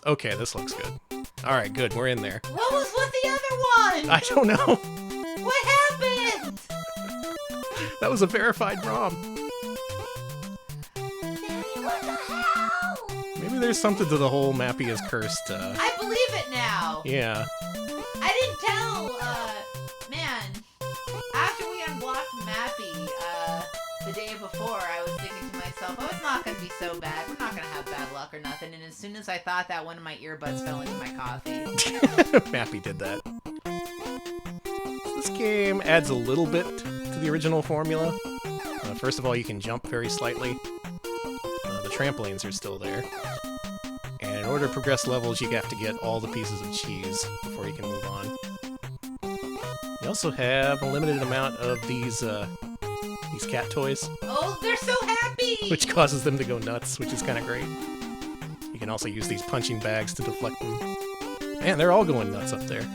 Okay, this looks good. Alright, good, we're in there. What was with the other one? I don't know. What happened? That was a verified ROM. Daddy, what the hell? Maybe there's something to the whole Mappy is cursed, I believe it now. yeah. I didn't tell, man, after we unblocked Mappy, the day before, I was thinking to myself, oh, it's not gonna be so bad. We're not gonna have bad luck or nothing. And as soon as I thought that, one of my earbuds fell into my coffee. Mappy did that. This game adds a little bit to the original formula. First of all, you can jump very slightly. The trampolines are still there. And in order to progress levels, you have to get all the pieces of cheese before you can move on. You also have a limited amount of these cat toys. Oh, they're so happy! Which causes them to go nuts, which is kind of great. You can also use these punching bags to deflect them. Man, they're all going nuts up there.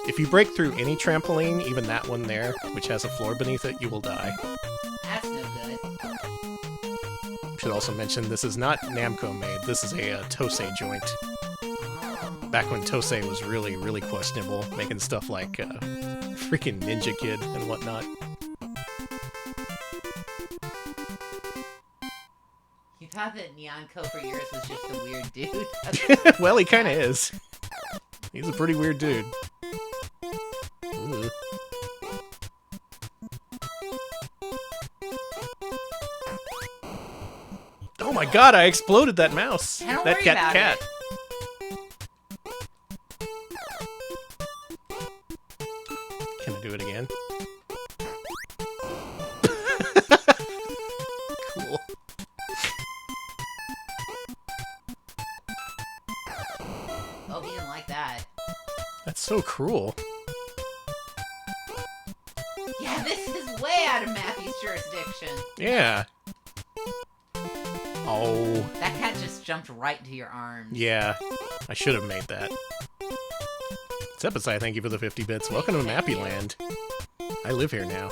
If you break through any trampoline, even that one there, which has a floor beneath it, you will die. That's no good. Should also mention, this is not Namco made, this is a Tosei joint. Back when Tosei was really, really questionable, making stuff like freaking Ninja Kid and whatnot. You thought that Namco for years was just a weird dude? Well, he kinda is. He's a pretty weird dude. Ooh. Oh my god, I exploded that mouse! Don't That worry cat. about it. Can I do it again? Cool. Oh, he didn't like that. That's so cruel. Yeah, this is way out of Mappy's jurisdiction. Yeah. Oh. That cat just jumped right into your arms. Yeah. I should have made that. Sepicai, thank you for the 50 bits. Welcome to Mappy-land. I live here now.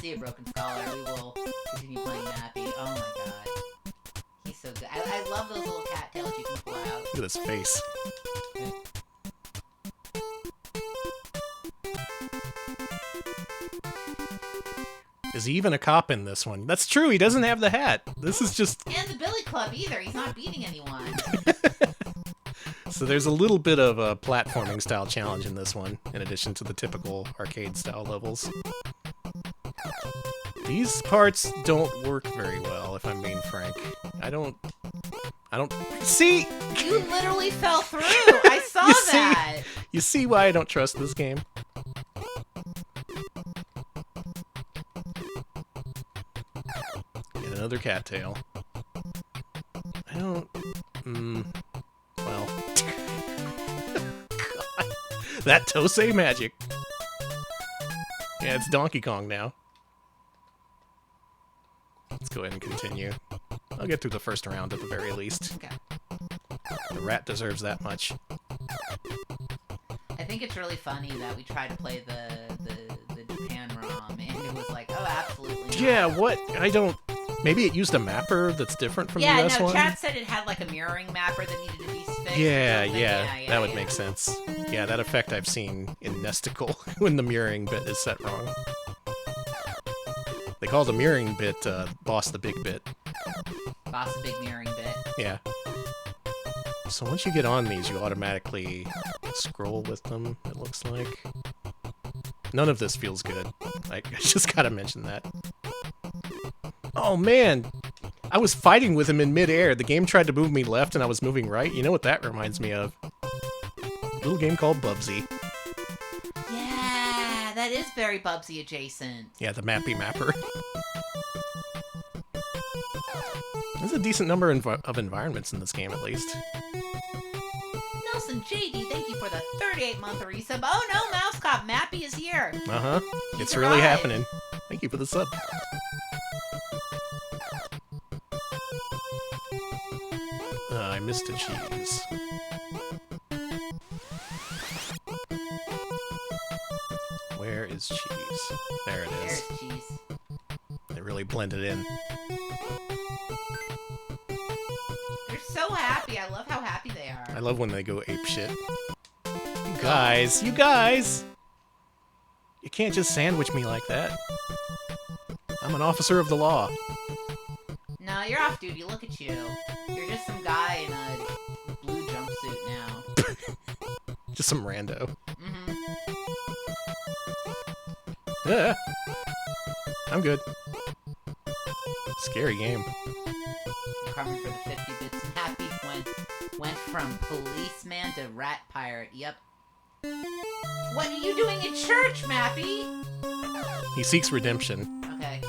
See you, Broken Scholar. We will continue playing Mappy. Oh my god. He's so good. I love those little cattails you can pull out. Look at his face. Is he even a cop in this one? That's true, he doesn't have the hat. This is just... And the Billy Club either. He's not beating anyone. So there's a little bit of a platforming style challenge in this one, in addition to the typical arcade style levels. These parts don't work very well, if I'm being frank. I don't... See? You literally fell through. I saw that. You see why I don't trust this game? Get another cattail. I don't... well... God. That Tosei magic. Yeah, it's Donkey Kong now. Let's go ahead and continue. I'll get through the first round at the very least. Okay. The rat deserves that much. I think it's really funny that we tried to play the Japan ROM, and it was like, oh, absolutely not. Yeah, what? I don't... Maybe it used a mapper that's different from the US no, one? chat said it had like a mirroring mapper that needed to be fixed. Yeah, or something. yeah, that would make sense. Yeah, that effect I've seen in Nesticle when the mirroring bit is set wrong. They call the mirroring bit Boss the Big Bit. Boss the big mirroring bit. Yeah. So once you get on these, you automatically scroll with them, it looks like. None of this feels good. I just gotta mention that. Oh man! I was fighting with him in midair. The game tried to move me left and I was moving right. You know what that reminds me of? A little game called Bubsy. Yeah, that is very Bubsy adjacent. Yeah, the Mappy Mapper. There's a decent number of environments in this game, at least. Nelson JD, thank you for the 38-month resub. Oh no, Mouse Cop, Mappy is here. Uh-huh. He's It's really arrived. happening. Thank you for the sub. I missed a cheese. There it is. There's cheese. It really blended in. They're so happy. I love how happy they are. I love when they go ape shit. You guys! You can't just sandwich me like that. I'm an officer of the law. No, you're off duty. Look at you. You're just some guy in a blue jumpsuit now. Just some rando. Mm-hmm. Ah, I'm good. Scary game. Coming for the 50 bits. Happy went from policeman to rat pirate. Yep. What are you doing in church, Mappy? He seeks redemption. Okay.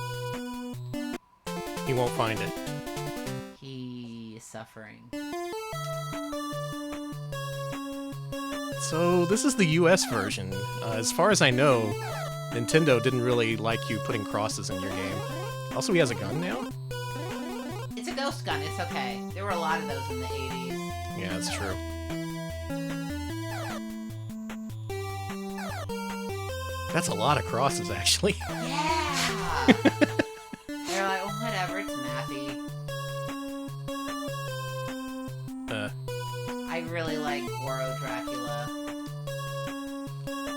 He won't find it. He is suffering. So, this is the US version. As far as I know, Nintendo didn't really like you putting crosses in your game. Also, he has a gun now? It's a ghost gun. It's okay. There were a lot of those in the 80s. Yeah, that's true. That's a lot of crosses, actually. Yeah! They're like, oh, whatever, it's Mappy. I really like Goro Dracula.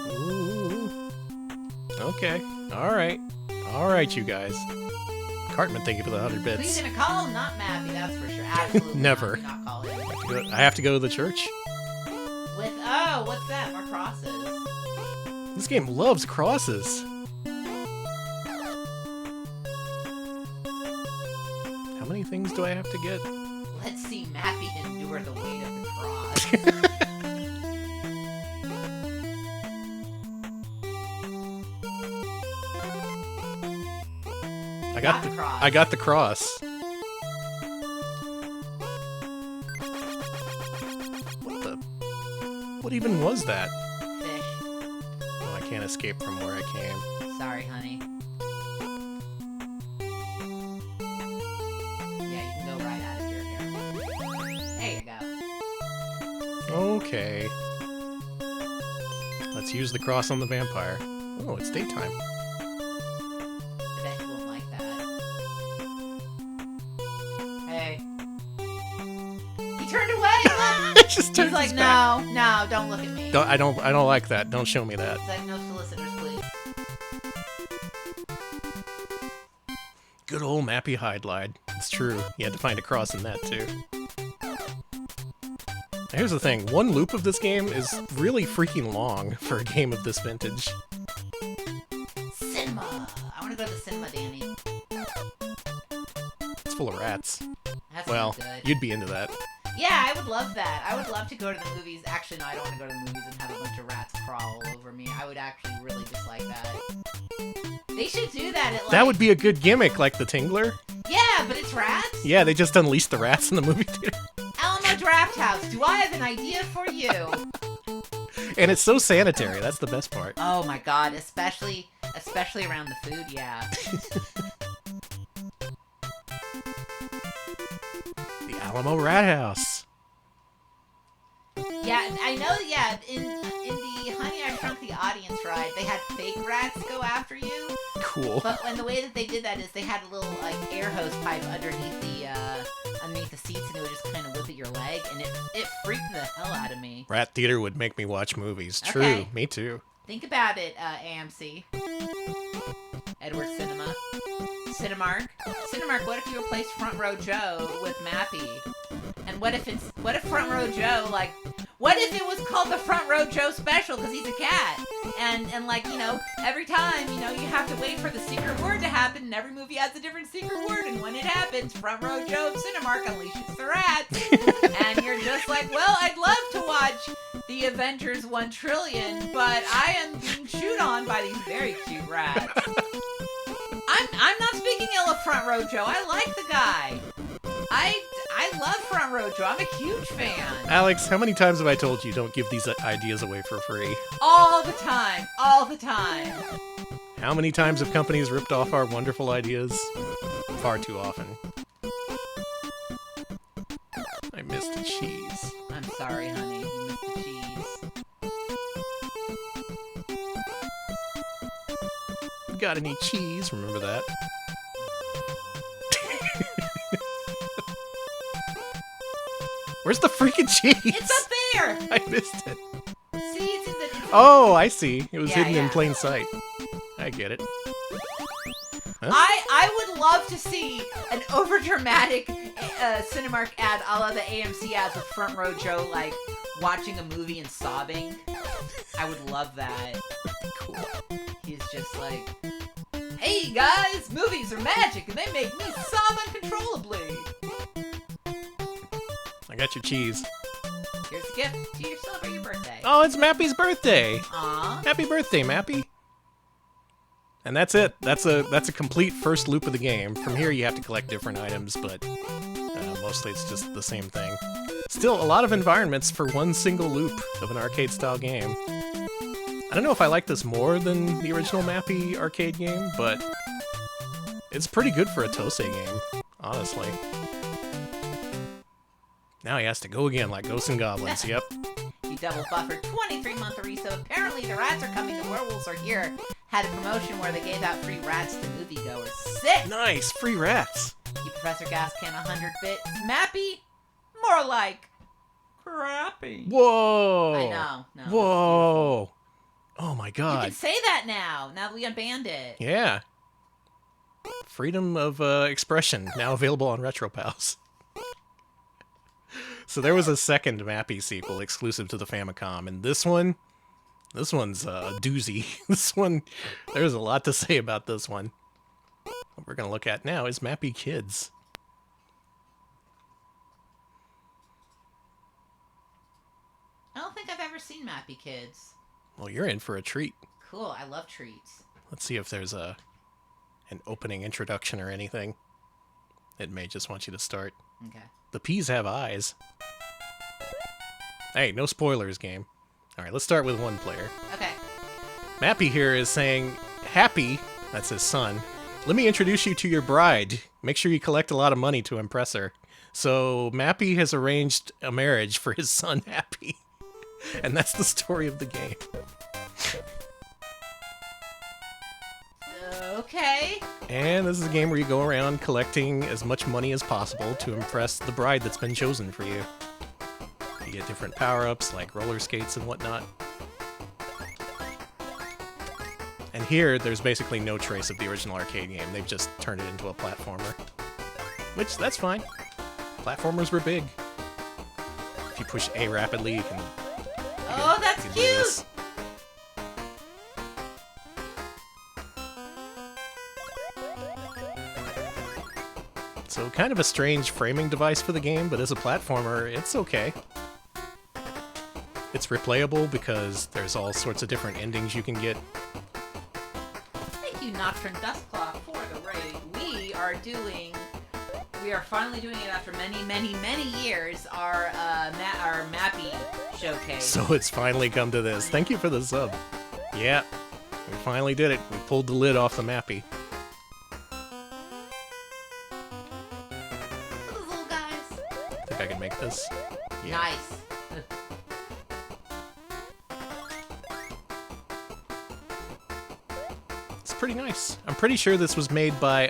Ooh. Okay. Alright. Alright, you guys. Cartman, thank you for the 100 Who's bits. gonna call him? Not Mappy, that's for sure. Absolutely Never. Not call him. I have to go to the church? Oh, what's that? More crosses. This game loves crosses. How many things do I have to get? Let's see Mappy endure the weight of the cross. I got the cross. What even was that? Fish. Oh, I can't escape from where I came. Sorry, honey. Yeah, you can go right out of here. There you go. Okay. Let's use the cross on the vampire. Oh, it's daytime. I bet you won't like that. Hey. He turned away! Look! Just He's like, no, don't look at me. I don't like that. Don't show me that. He's like, no solicitors, please. Good old Mappy Hide lied. It's true. You had to find a cross in that too. Here's the thing. One loop of this game is really freaking long for a game of this vintage. Cinema! I want to go to the cinema, Danny. It's full of rats. That's Well, good. you'd be into that. Yeah, I would love that. I would love to go to the movies. Actually, no, I don't want to go to the movies and have a bunch of rats crawl all over me. I would actually really dislike that. They should do that at, like... That would be a good gimmick, like the Tingler. Yeah, but it's rats? Yeah, they just unleashed the rats in the movie theater. Alamo Draft House, do I have an idea for you? And it's so sanitary. That's the best part. Oh my god, especially around the food, yeah. The Alamo Rat House. Yeah, I know, yeah, in the Honey, I Shrunk the Audience ride, they had fake rats go after you. Cool. But when the way that they did that is they had a little, like, air hose pipe underneath the seats, and it would just kind of whip at your leg, and it freaked the hell out of me. Rat theater would make me watch movies. True. Okay. Me too. Think about it, AMC. Edward Cinema. Cinemark. Cinemark, what if you replaced Front Row Joe with Mappy? And what if Front Row Joe, like, what if it was called the Front Row Joe Special because he's a cat? And like, you know, every time, you know, you have to wait for the secret word to happen, and every movie has a different secret word, and when it happens, Front Row Joe of Cinemark unleashes the rats. And you're just like, well, I'd love to watch the Avengers 1 Trillion, but I am being chewed on by these very cute rats. I'm not speaking ill of Front Row Joe. I like the guy. I love Front Row Joe. I'm a huge fan. Alex, how many times have I told you don't give these ideas away for free? All the time. All the time. How many times have companies ripped off our wonderful ideas? Far too often. I missed the cheese. I'm sorry, honey. You missed the cheese. gotta need cheese. Remember that? Where's the freaking cheese? It's up there! I missed it. See, it's in the... Oh, I see. It was Yeah, hidden in yeah. plain sight. I get it. Huh? I would love to see an overdramatic Cinemark ad a la the AMC ads with Front Row Joe, like, watching a movie and sobbing. I would love that. Cool. He's just like, hey guys, movies are magic and they make me sob uncontrollably. I got your cheese. Here's a gift to you celebrate your birthday. Oh, it's Mappy's birthday. Aw. Happy birthday, Mappy. And that's it. That's a complete first loop of the game. From here, you have to collect different items, but mostly it's just the same thing. Still, a lot of environments for one single loop of an arcade-style game. I don't know if I like this more than the original Mappy arcade game, but it's pretty good for a Tosei game, honestly. Now he has to go again like Ghosts and Goblins, yep. You double buffered 23-month Ariso. Apparently the rats are coming, the werewolves are here. Had a promotion where they gave out free rats to moviegoers. Sick! Nice! Free rats! You Professor Gas can 100 bits. Mappy? More like crappy. Whoa! I know. No, Whoa! Oh my you god. can say that now that we unbanned it. Yeah. Freedom of expression, now available on RetroPals. So there was a second Mappy sequel exclusive to the Famicom, and this one's a doozy. This one, there's a lot to say about this one. What we're going to look at now is Mappy Kids. I don't think I've ever seen Mappy Kids. Well, you're in for a treat. Cool, I love treats. Let's see if there's an opening introduction or anything. It may just want you to start. Okay. The peas have eyes. Hey, no spoilers, game. Alright, let's start with one player. Okay. Mappy here is saying, Happy, that's his son, let me introduce you to your bride. Make sure you collect a lot of money to impress her. So Mappy has arranged a marriage for his son, Happy. And that's the story of the game. Okay. And this is a game where you go around collecting as much money as possible to impress the bride that's been chosen for you. You get different power-ups like roller skates and whatnot. And here, there's basically no trace of the original arcade game. They've just turned it into a platformer. Which, that's fine. Platformers were big. If you push A rapidly, you can... Oh, that's do cute! this. So kind of a strange framing device for the game, but as a platformer, it's okay. It's replayable because there's all sorts of different endings you can get. Thank you, Nocturne Dustcloth, for the raid. We are finally doing it after many, many, many years, our Mappy showcase. So it's finally come to this. Thank you for the sub. Yeah, we finally did it. We pulled the lid off the Mappy. Those little guys. I think I can make this. Yeah. Nice. It's pretty nice. I'm pretty sure this was made by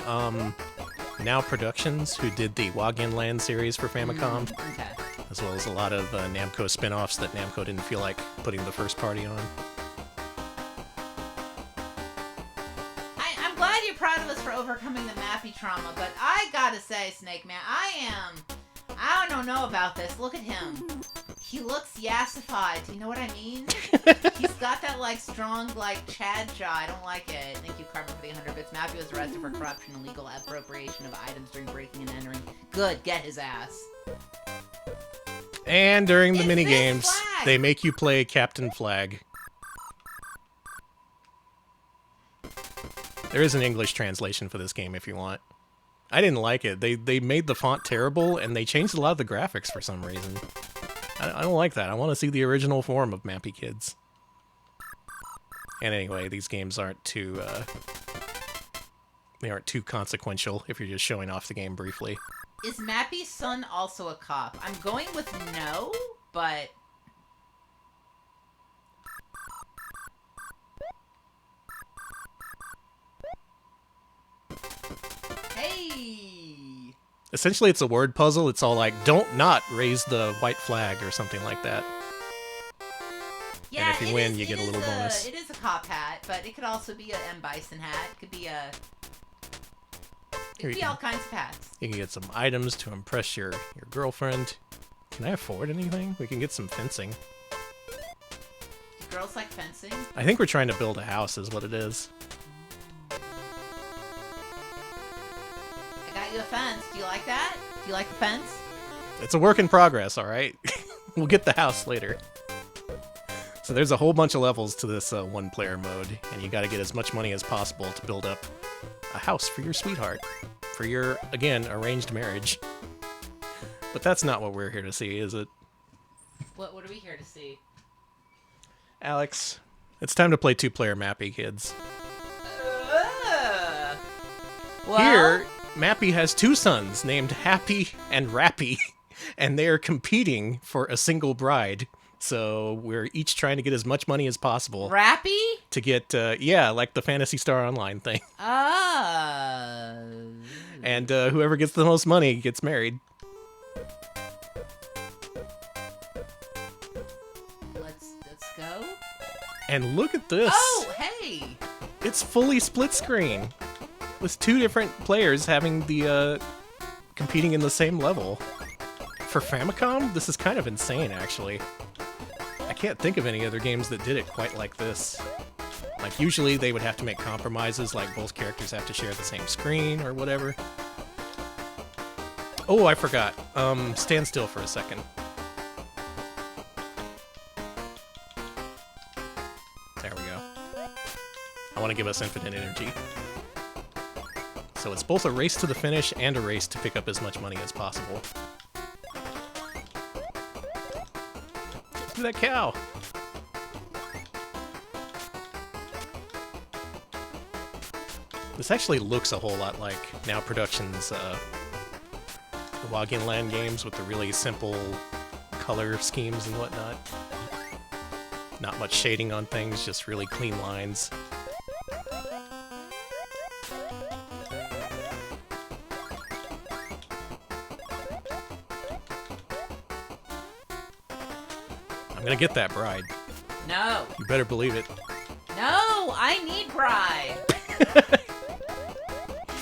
Now Productions, who did the Mappy-Land series for Famicom, Okay. as well as a lot of Namco spin-offs that Namco didn't feel like putting the first party on. I'm glad you're proud of us for overcoming the Mappy trauma, but I gotta say, Snake Man, I don't know about this. Look at him. He looks yassified. Do you know what I mean? He's got that, like, strong, like, Chad jaw. I don't like it. Thank you, Carmen, for the 100 bits. Mappy was arrested for corruption and illegal appropriation of items during breaking and entering. Good, get his ass. And during the It's minigames, this flag! they make you play Captain Flag. There is an English translation for this game if you want. I didn't like it. They made the font terrible, and they changed a lot of the graphics for some reason. I don't like that. I want to see the original form of Mappy Kids. And anyway, these games aren't too they aren't too consequential if you're just showing off the game briefly. Is Mappy's son also a cop? I'm going with no, but... Whee! Essentially, it's a word puzzle. It's all like, don't not raise the white flag or something like that. Yeah, and if you win, you get a little bonus. It is a cop hat, but it could also be a M. Bison hat. It could be a... It could be all kinds of hats. You can get some items to impress your girlfriend. Can I afford anything? We can get some fencing. Do girls like fencing? I think we're trying to build a house is what it is. I got you a fence. Do you like that? Do you like the fence? It's a work in progress, all right? We'll get the house later. So there's a whole bunch of levels to this one-player mode, and you got to get as much money as possible to build up a house for your sweetheart. For your, again, arranged marriage. But that's not what we're here to see, is it? What are we here to see? Alex, it's time to play two-player Mappy, kids. Well, Here, Mappy has two sons named Happy and Rappy, and they are competing for a single bride. So we're each trying to get as much money as possible. Rappy? To get, yeah, like the Phantasy Star Online thing. And whoever gets the most money gets married. Let's go. And look at this. Oh, hey! It's fully split screen. With two different players having the, competing in the same level. For Famicom, this is kind of insane, actually. I can't think of any other games that did it quite like this. Like, usually they would have to make compromises, like both characters have to share the same screen or whatever. Oh, I forgot. Stand still for a second. There we go. I want to give us infinite energy. So it's both a race to the finish and a race to pick up as much money as possible. Look at that cow! This actually looks a whole lot like Now Productions' the Login Land games with the really simple color schemes and whatnot. Not much shading on things, just really clean lines. I'm gonna get that bride. No. You better believe it. No, I need bride.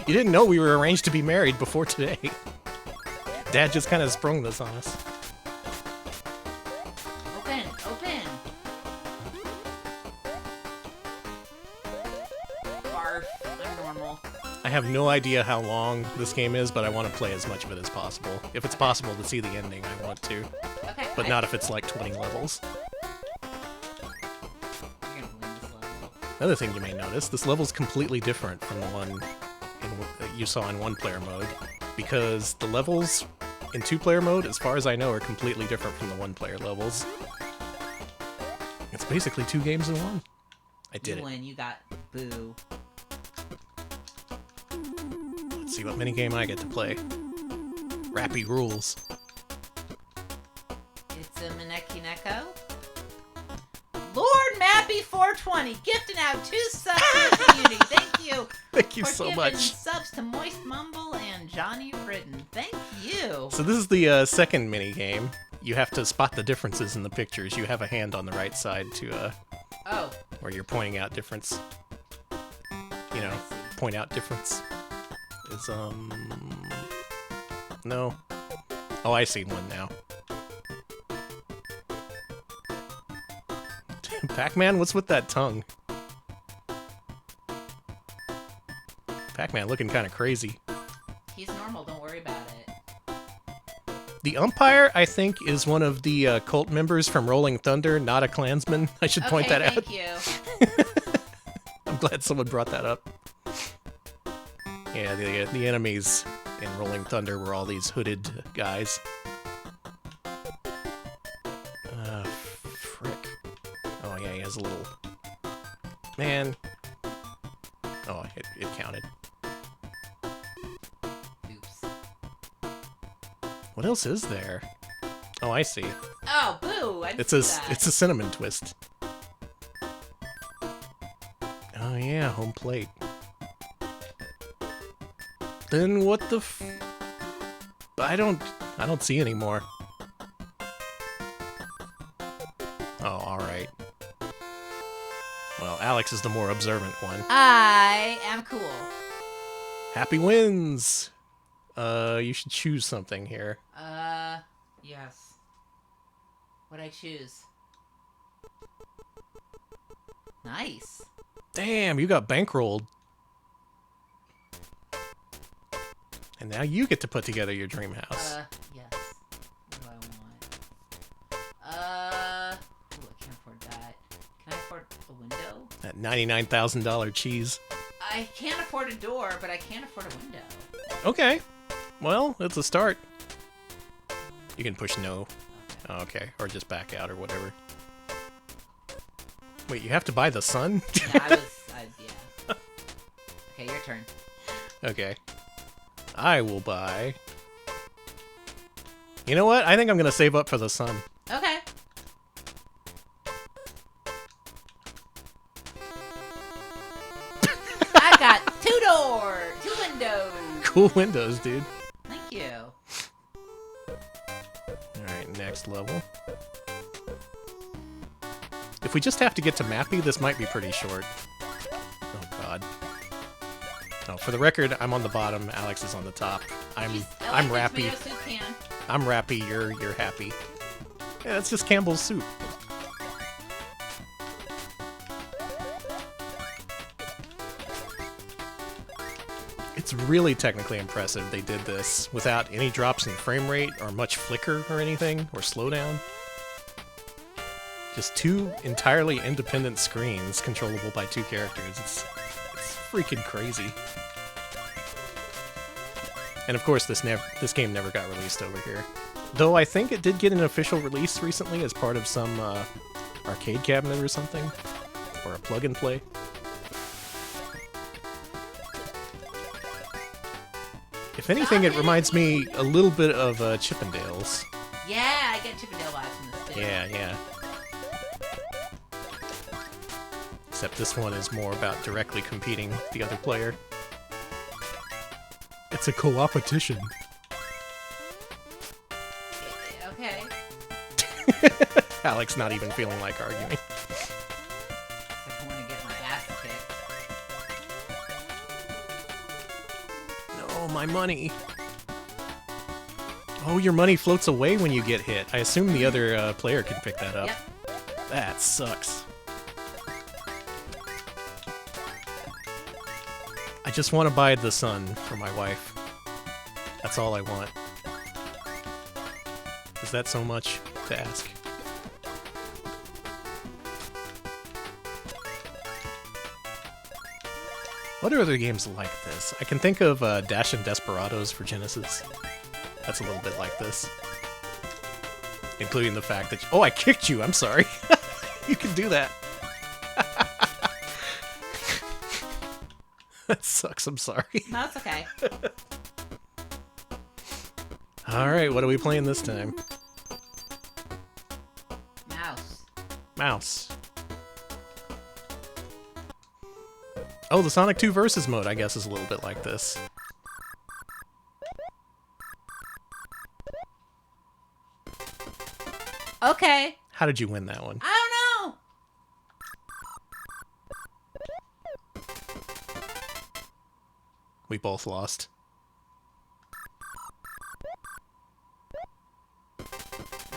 You didn't know we were arranged to be married before today. Dad just kind of sprung this on us. Open. Barf. I'm normal. I have no idea how long this game is, but I want to play as much of it as possible. If it's possible to see the ending, I want to. Okay. But not if it's like 20 levels. You're gonna win this level. Another thing you may notice, this level's completely different from the one that you saw in one-player mode, because the levels in two-player mode, as far as I know, are completely different from the one-player levels. It's basically two games in one. I did You it. win. You got boo. Let's see what minigame I get to play. Rappy rules. It's a Maneki Neko. Lord Mappy 420 gifting out 2 subs to the community. Thank you. Thank you for so giving much. subs to Moist Mumble and Johnny Ridden. Thank you. So this is the second minigame. You have to spot the differences in the pictures. You have a hand on the right side to where you're pointing out difference. You know, point out difference. Is no. Oh, I see one now. Pac-Man, what's with that tongue? Pac-Man looking kind of crazy. He's normal. Don't worry about it. The umpire, I think, is one of the cult members from Rolling Thunder, not a Klansman. I should point that out. Thank you. I'm glad someone brought that up. Yeah, the enemies in Rolling Thunder were all these hooded guys. Frick. Oh yeah, he has a little... Man. Oh, it counted. Oops. What else is there? Oh, I see. Oh, boo! I didn't It's see that. a cinnamon twist. Oh yeah, home plate. Then what the I don't see any more. Oh, alright. Well, Alex is the more observant one. I am cool. Happy wins! You should choose something here. Yes. What'd I choose? Nice. Damn, you got bankrolled. And now you get to put together your dream house. Yes. What do I want? Ooh, I can't afford that. Can I afford a window? That $99,000 cheese. I can't afford a door, but I can afford a window. Okay. Well, it's a start. You can push no. Okay. Oh, okay. Or just back out or whatever. Wait, you have to buy the sun? Yeah. Okay, your turn. Okay. I will buy... You know what? I think I'm going to save up for the sun. Okay. I got 2 windows. Cool windows, dude. Thank you. Alright, next level. If we just have to get to Mappy, this might be pretty short. Oh, God. Oh, for the record, I'm on the bottom, Alex is on the top. I'm Rappy. Tomato soup can. I'm Rappy, you're happy. Yeah, that's just Campbell's soup. It's really technically impressive they did this without any drops in frame rate or much flicker or anything, or slowdown. Just 2 entirely independent screens controllable by 2 characters. It's freaking crazy. And of course, this game never got released over here. Though I think it did get an official release recently as part of some arcade cabinet or something. Or a plug-and-play. If anything, it reminds me a little bit of Chippendales. Yeah, I get Chippendale vibes from this too. Yeah. Except this one is more about directly competing with the other player. It's a co-opetition. Okay. Alex not even feeling like arguing. I want to get my ass kicked. No, my money. Oh, your money floats away when you get hit. I assume the other player can pick that up. Yep. That sucks. I just want to buy the sun for my wife. That's all I want. Is that so much to ask? What are other games like this? I can think of Dash and Desperados for Genesis. That's a little bit like this. Including the fact that... Oh, I kicked you! I'm sorry. You can do that. That sucks, I'm sorry. No, it's okay. Alright, what are we playing this time? Mouse. Mouse. Oh, the Sonic 2 Versus mode, I guess, is a little bit like this. Okay. How did you win that one? I don't know. We both lost.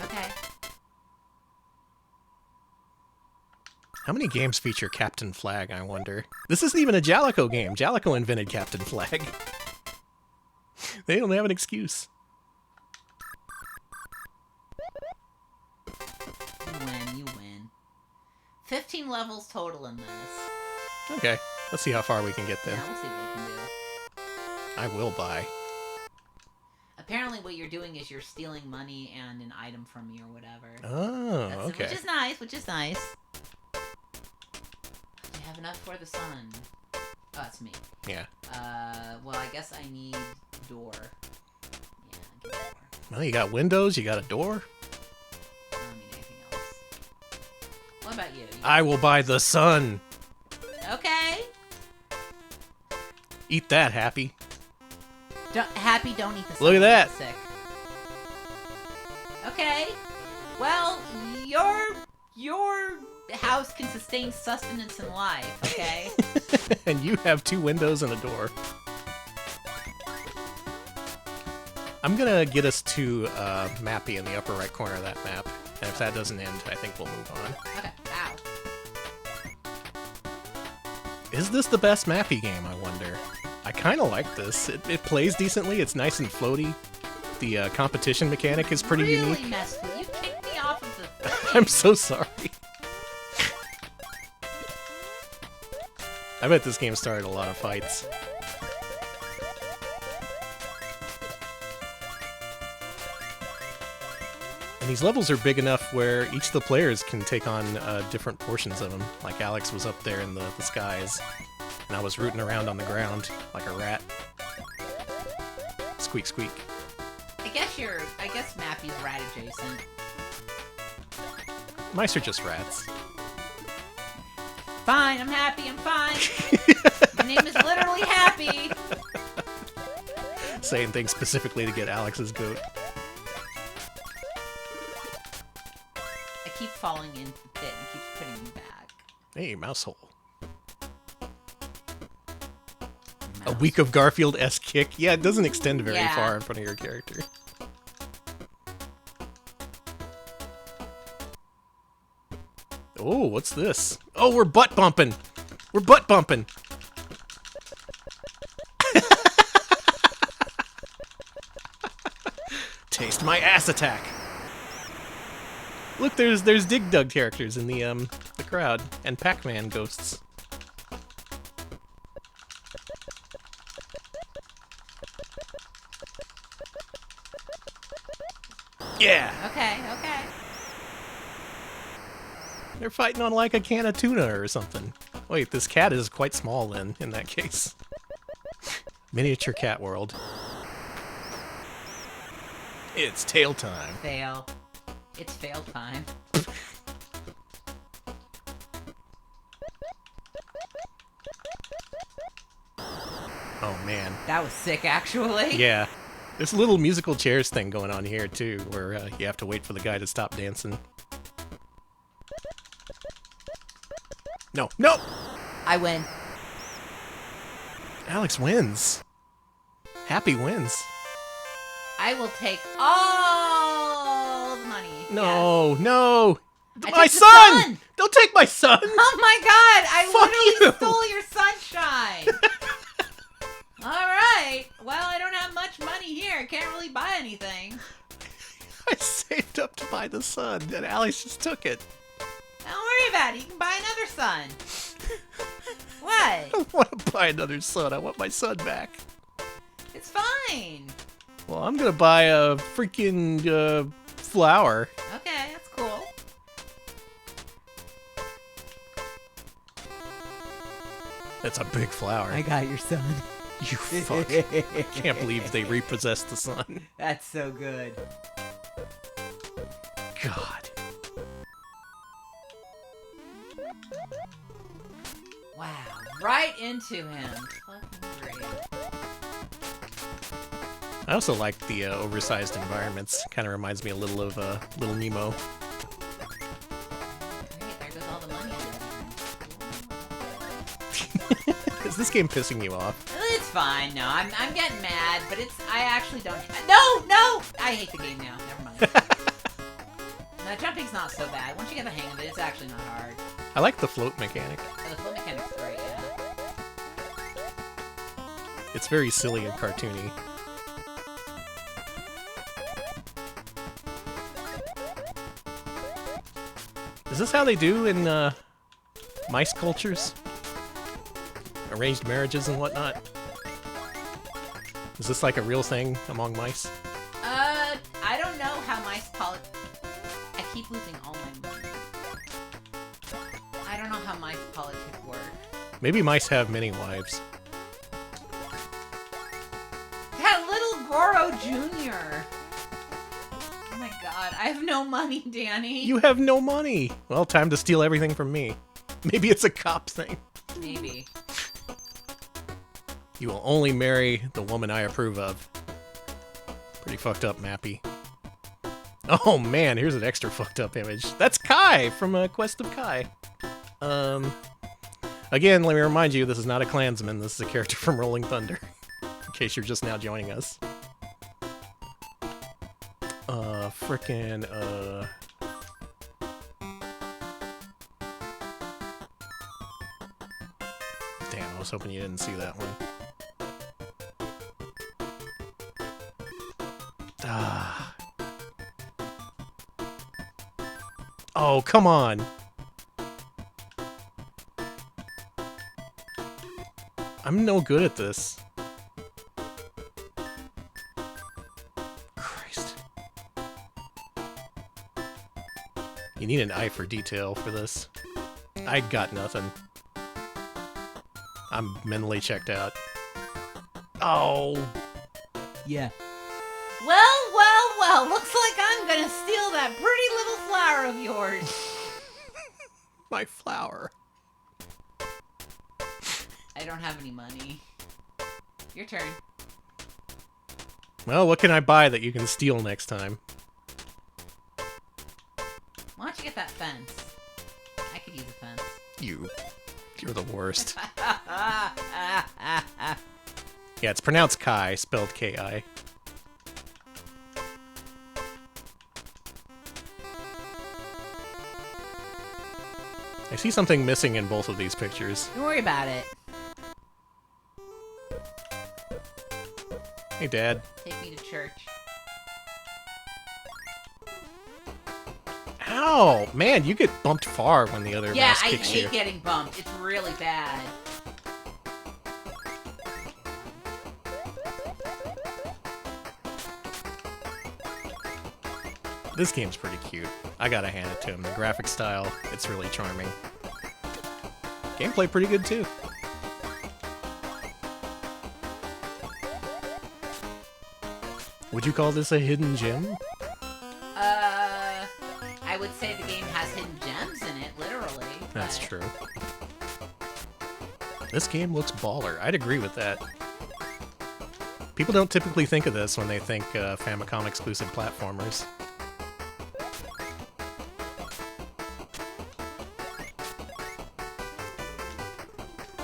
Okay. How many games feature Captain Flag, I wonder? This isn't even a Jalico game. Jalico invented Captain Flag. They don't have an excuse. You win. 15 levels total in this. Okay, let's see how far we can get then. Yeah, we'll see what we can do. I will buy. Apparently what you're doing is you're stealing money and an item from me or whatever. Oh, okay. Which is nice, Do you have enough for the sun? Oh, that's me. Yeah. Well, I guess I need door. Yeah, give me a door. Well, you got windows, you got a door. I don't need anything else. What about you? I will buy the sun. Okay. Eat that, Happy. Happy, don't eat the sun. Look at that. Sick. Okay. Well, your house can sustain sustenance and life, okay? And you have 2 windows and a door. I'm gonna get us to Mappy in the upper right corner of that map. And if that doesn't end, I think we'll move on. Okay, ow. Is this the best Mappy game, I wonder? I kind of like this. It plays decently, it's nice and floaty. The competition mechanic is pretty unique. Really messed with you. Kicked me off of the thing. I'm so sorry. I bet this game started a lot of fights. And these levels are big enough where each of the players can take on different portions of them. Like Alex was up there in the skies, and I was rooting around on the ground like a rat. Squeak, squeak. I guess Mappy's rat adjacent. Mice are just rats. Fine, I'm happy, I'm fine. My name is literally Happy. Saying things specifically to get Alex's goat. I keep falling into the pit and it keeps putting me back. Hey, mouse hole. A week of Garfield-esque kick? Yeah, it doesn't extend very far in front of your character. Oh, what's this? Oh, we're butt bumping! We're butt bumping! Taste my ass attack! Look, there's Dig Dug characters in the crowd, and Pac-Man ghosts. Yeah! Okay. They're fighting on like a can of tuna or something. Wait, this cat is quite small then, in that case. Miniature cat world. It's tail time. Fail. It's fail time. Oh man. That was sick, actually. Yeah. There's a little musical chairs thing going on here too, where you have to wait for the guy to stop dancing. No, no! I win. Alex wins. Happy wins. I will take all the money. No, no! I My took the son! sun! Don't take my son! Oh my god! I Fuck literally you! stole your sunshine! Alright. Well, I don't have much money here. I can't really buy anything. I saved up to buy the sun, and Alex just took it. Don't worry about it. You can buy another sun. What? I don't want to buy another sun. I want my son back. It's fine. Well, I'm gonna buy a freaking flower. Okay, that's cool. That's a big flower. I got your son. You fuck. Can't believe they repossessed the sun. That's so good. God. Wow. Right into him. Fucking great. I also like the oversized environments. Kind of reminds me a little of Little Nemo. Great, there goes all the money. Is this game pissing you off? It's fine. No, I'm getting mad, but I actually don't. No! I hate the game now. Never mind. No, jumping's not so bad. Once you get the hang of it, it's actually not hard. I like the float mechanic. Oh, the flow mechanic's great, yeah. It's very silly and cartoony. Is this how they do in mice cultures? Arranged marriages and whatnot? Is this like a real thing among mice? I don't know how mice I keep losing all my money. I don't know how mice politics work. Maybe mice have many wives. That little Goro Jr. Oh my god, I have no money, Danny. You have no money! Well, time to steal everything from me. Maybe it's a cop thing. Maybe. You will only marry the woman I approve of. Pretty fucked up, Mappy. Oh man, here's an extra fucked up image. That's Kai from Quest of Kai. Again, let me remind you, this is not a Klansman. This is a character from Rolling Thunder. In case you're just now joining us. Frickin', Damn, I was hoping you didn't see that one. Ah. Oh, come on. I'm no good at this. Christ. You need an eye for detail for this. I got nothing. I'm mentally checked out. Oh. Yeah. Well, looks like I'm gonna steal that pretty little flower of yours. My flower. I don't have any money. Your turn. Well, what can I buy that you can steal next time? Why don't you get that fence? I could use a fence. You're the worst. Yeah, it's pronounced Kai, spelled K-I. I see something missing in both of these pictures. Don't worry about it. Hey, Dad. Take me to church. Ow! Man, you get bumped far when the other mouse I kicks hate you. getting bumped. It's really bad. This game's pretty cute. I gotta hand it to him. The graphic style, it's really charming. Gameplay pretty good too. Would you call this a hidden gem? I would say the game has hidden gems in it, literally. That's but... true. This game looks baller. I'd agree with that. People don't typically think of this when they think Famicom exclusive platformers.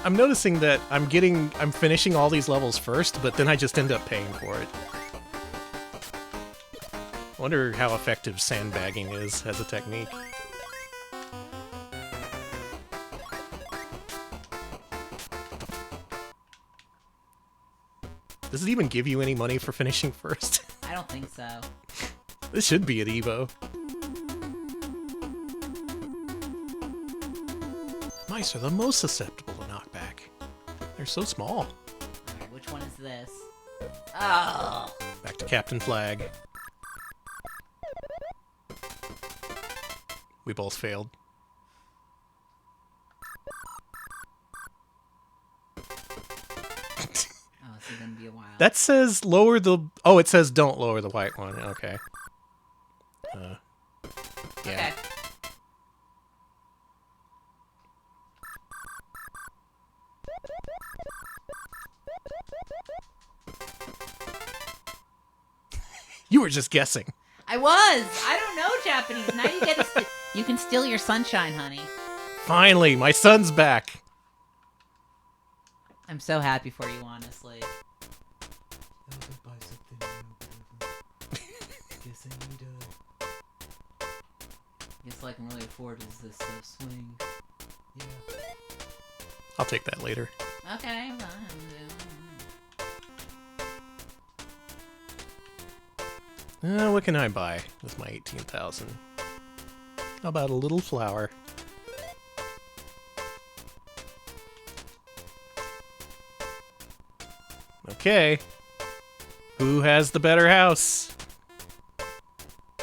I'm noticing that I'm finishing all these levels first, but then I just end up paying for it. I wonder how effective sandbagging is as a technique. Does it even give you any money for finishing first? I don't think so. This should be at Evo. Mice are the most susceptible to knockback. They're so small. Alright, which one is this? Oh! Back to Captain Flag. We both failed. Oh, this is gonna be a while. That says lower the... Oh, it says don't lower the white one. Okay. Yeah. Okay. You were just guessing. I was! I don't know Japanese. Now you get to you can steal your sunshine, honey. Finally, my son's back. I'm so happy for you, honestly. Guess all I can really afford is this swing. Yeah. I'll take that later. Okay, What can I buy with my 18,000? How about a little flower? Okay. Who has the better house?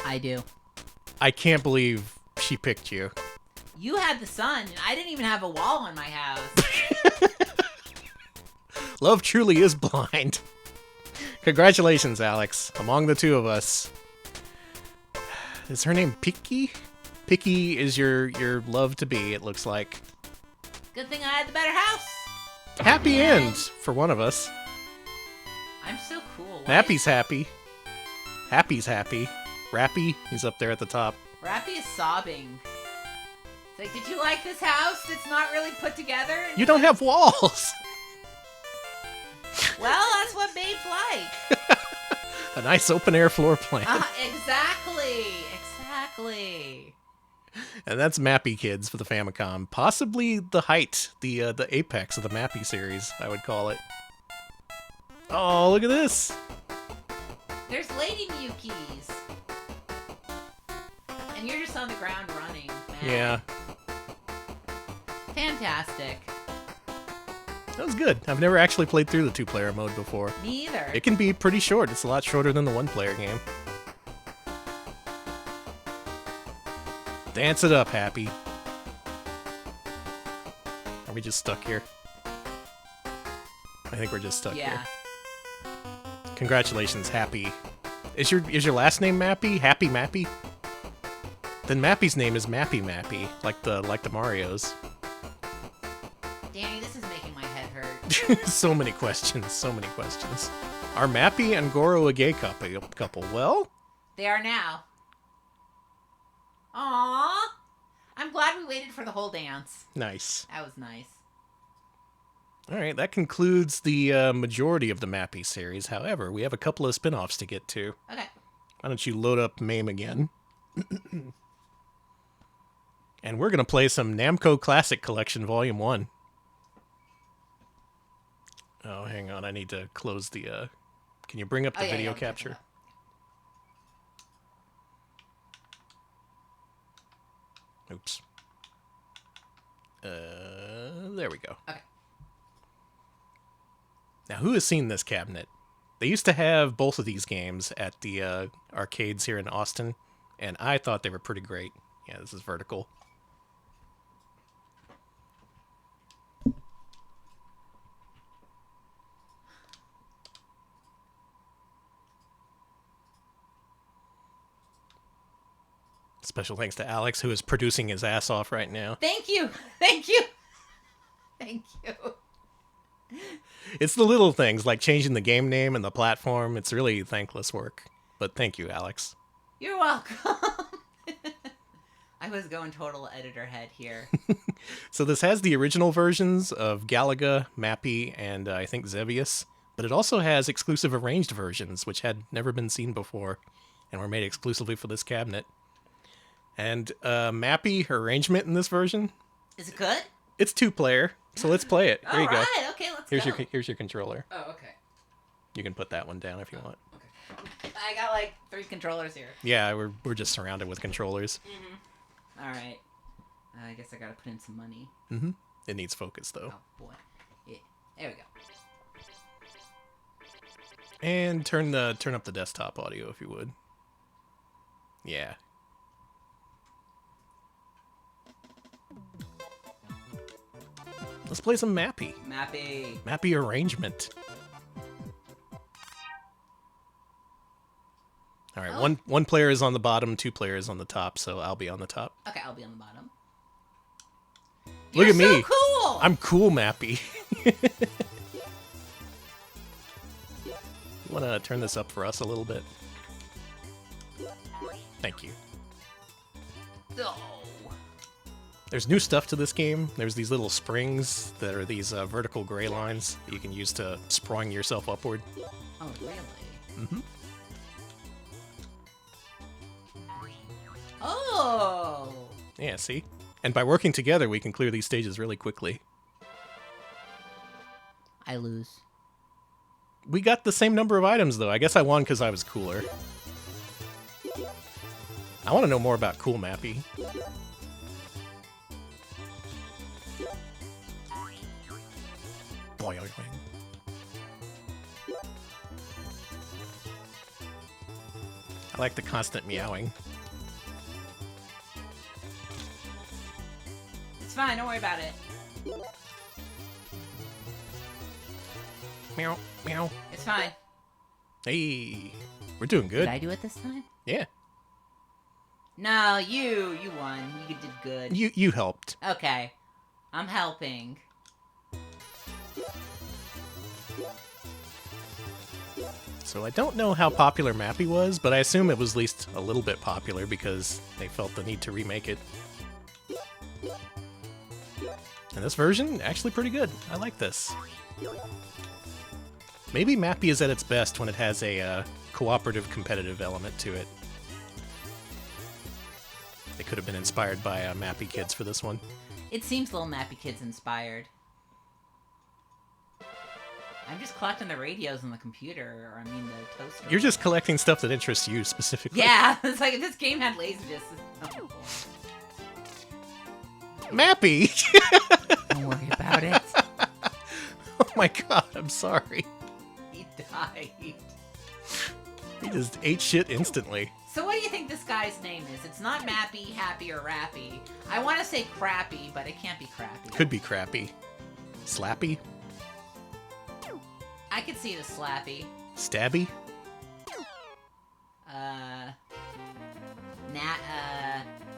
I do. I can't believe she picked you. You had the sun, and I didn't even have a wall in my house. Love truly is blind. Congratulations, Alex. Among the two of us. Is her name Picky? Picky is your love to be, it looks like. Good thing I had the better house. Happy end for one of us. I'm so cool. Mappy's happy. Happy's happy. Rappy, he's up there at the top. Rappy is sobbing. It's like, did you like this house that's not really put together? And You don't have walls! Well, that's what babes like. A nice open-air floor plan. Exactly. Exactly. And that's Mappy Kids for the Famicom. Possibly the height, the apex of the Mappy series, I would call it. Oh, look at this! There's Lady Miyukis. And you're just on the ground running, man. Yeah. Fantastic. That was good. I've never actually played through the two-player mode before. Me either. It can be pretty short. It's a lot shorter than the one-player game. Dance it up, Happy. Are we just stuck here? I think we're just stuck here. Congratulations, Happy. Is your last name Mappy? Happy Mappy? Then Mappy's name is Mappy, like the Marios. Danny, this is making my head hurt. So many questions, so many questions. Are Mappy and Goro a gay couple? Well, they are now. Aww. I'm glad we waited for the whole dance. Nice. That was nice. All right, that concludes the majority of the Mappy series. However, we have a couple of spin-offs to get to. Okay. Why don't you load up MAME again? And we're going to play some Namco Classic Collection Volume 1. Oh, hang on. I need to close the... Can you bring up the video capture? Oops. There we go. Okay. Now, who has seen this cabinet? They used to have both of these games at the arcades here in Austin, and I thought they were pretty great. Yeah, this is vertical. Special thanks to Alex, who is producing his ass off right now. Thank you. Thank you. Thank you. It's the little things, like changing the game name and the platform. It's really thankless work. But thank you, Alex. You're welcome. I was going total editor head here. So this has the original versions of Galaga, Mappy, and I think Xevious. But it also has exclusive arranged versions, which had never been seen before, and were made exclusively for this cabinet. And Mappy, her arrangement in this version... Is it good? It's 2-player, so let's play it. Here you go. Alright, okay, let's go. Here's your controller. Oh, okay. You can put that one down if you want. Okay. I got like 3 controllers here. Yeah, we're just surrounded with controllers. Mm-hmm. Alright. I guess I gotta put in some money. Mm-hmm. It needs focus, though. Oh, boy. Yeah. There we go. And turn up the desktop audio, if you would. Yeah. Let's play some Mappy. Mappy arrangement. All right, one player is on the bottom, 2 players on the top, so I'll be on the top. Okay, I'll be on the bottom. Look at me. You're so cool! I'm cool, Mappy. You want to turn this up for us a little bit? Thank you. Oh. There's new stuff to this game. There's these little springs that are these vertical gray lines that you can use to spring yourself upward. Oh, really? Mm-hmm. Oh! Yeah, see? And by working together, we can clear these stages really quickly. I lose. We got the same number of items, though. I guess I won because I was cooler. I want to know more about Cool Mappy. Boing, boing, boing. I like the constant meowing. It's fine, don't worry about it. Meow, meow. It's fine. Hey, we're doing good. Did I do it this time? Yeah. No, you won. You did good. You helped. Okay. I'm helping. So I don't know how popular Mappy was, but I assume it was at least a little bit popular because they felt the need to remake it. And this version, actually pretty good. I like this. Maybe Mappy is at its best when it has a cooperative competitive element to it. They could have been inspired by Mappy Kids for this one. It seems Little Mappy Kids inspired. I'm just collecting the radios on the computer, or I mean the toaster. You're just collecting stuff that interests you specifically. Yeah, it's like if this game had laserdiscs. Oh, cool. Mappy! Don't worry about it. Oh my god, I'm sorry. He died. He just ate shit instantly. So what do you think this guy's name is? It's not Mappy, Happy, or Rappy. I want to say Crappy, but it can't be Crappy. Could be Crappy. Slappy? I could see it as Slappy. Stabby?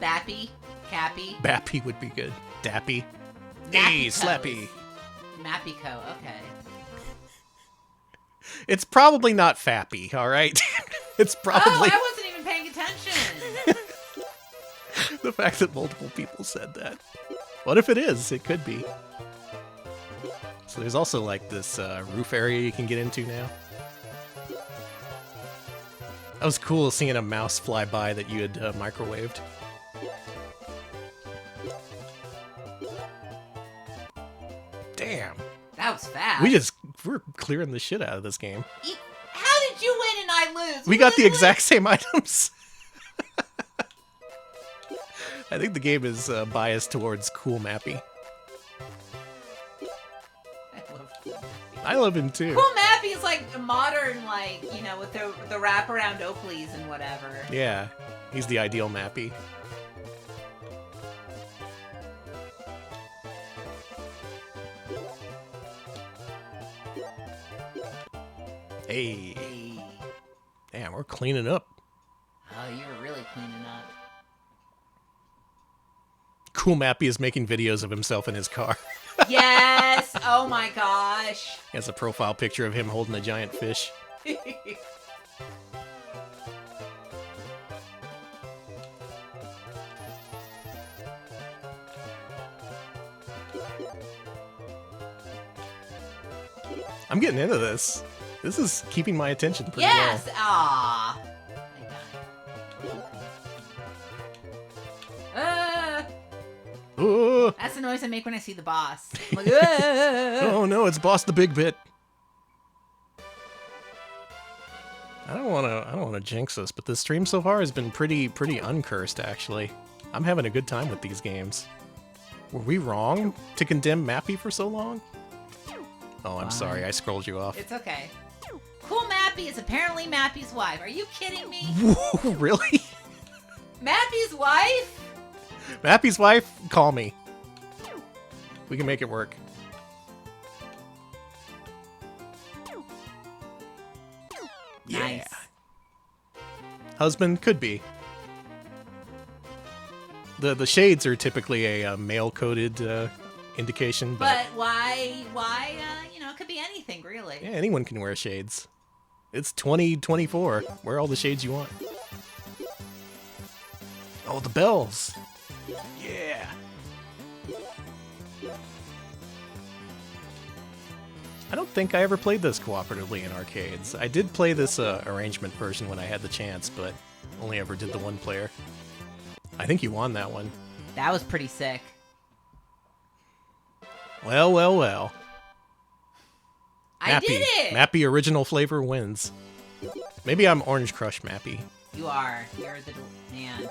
Bappy? Cappy? Bappy would be good. Dappy? Mappy Hey, Co's. Slappy! Mappy-co, okay. It's probably not Fappy, alright? It's probably... Oh, I wasn't even paying attention! the fact that multiple people said that. What if it is? It could be. So there's also like this roof area you can get into now. That was cool seeing a mouse fly by that you had microwaved. Damn. That was fast. We're clearing the shit out of this game. How did you win and I lose? We got the Literally- exact same items. I think the game is biased towards Cool Mappy. I love him too. Cool Mappy is like a modern, like, you know, with the wraparound Oakleys and whatever. Yeah, he's the ideal Mappy. Hey. Damn, we're cleaning up. Oh, you were really cleaning up. Cool Mappy is making videos of himself in his car. Yes! Oh my gosh. He has a profile picture of him holding a giant fish. I'm getting into this. This is keeping my attention pretty Yes! well. Aww. Oh, That's the noise I make when I see the boss. I'm like, oh no, it's Boss the Big Bit. I don't wanna jinx this, but this stream so far has been pretty uncursed actually. I'm having a good time with these games. Were we wrong to condemn Mappy for so long? Oh, I'm sorry, I scrolled you off. It's okay. Cool Mappy is apparently Mappy's wife. Are you kidding me? Whoa, really? Mappy's wife? Mappy's wife, call me. We can make it work. Yeah. Nice. Husband could be. The shades are typically a male-coded indication, But why, you know, it could be anything, really. yeah, anyone can wear shades. It's 2024. Wear all the shades you want. Oh, the bells. Yeah. I don't think I ever played this cooperatively in arcades. I did play this arrangement version when I had the chance, but only ever did the one player. I think you won that one. That was pretty sick. Well, well, well. I did it! Mappy original flavor wins. Maybe I'm Orange Crush Mappy. You are. You're the man.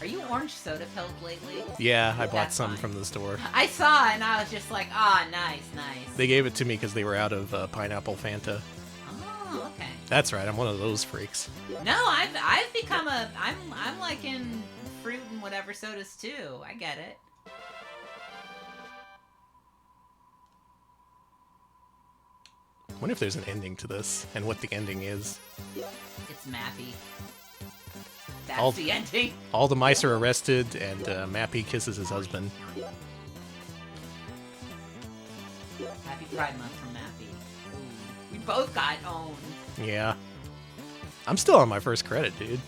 Are you orange soda filled lately? Yeah, I bought That's some fine. from the store. I saw it and I was just like, ah, nice, nice. They gave it to me because they were out of pineapple Fanta. Oh, okay. That's right, I'm one of those freaks. No, I've become I'm like in fruit and whatever sodas too. I get it. I wonder if there's an ending to this, and what the ending is. It's Mappy. That's All- the ending. All the mice are arrested, and Mappy kisses his husband. Happy Pride Month from Mappy. Ooh. We both got owned. Yeah. I'm still on my first credit, dude.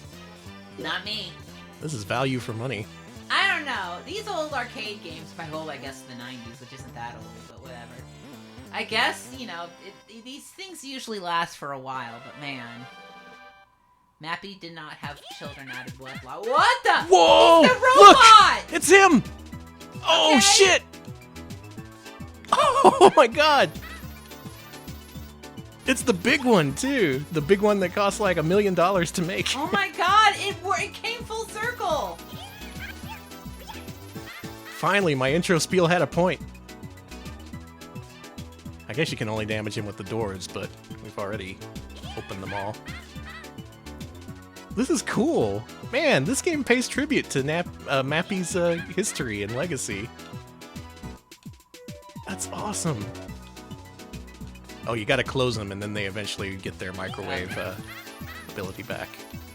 Not me. This is value for money. I don't know. These old arcade games, by old, I guess the 90s, which isn't that old, but whatever. I guess, you know, these things usually last for a while, but man. Mappy did not have children out of wedlock. What the? Whoa! It's the robot! Look! It's him! Oh, Okay. shit! Oh, my God! It's the big one, too. The big one that costs like $1 million to make. Oh my god, it came full circle! Finally, my intro spiel had a point. I guess you can only damage him with the doors, but we've already opened them all. This is cool. Man, this game pays tribute to Mappy's history and legacy. That's awesome. Oh, you gotta close them, and then they eventually get their microwave ability back.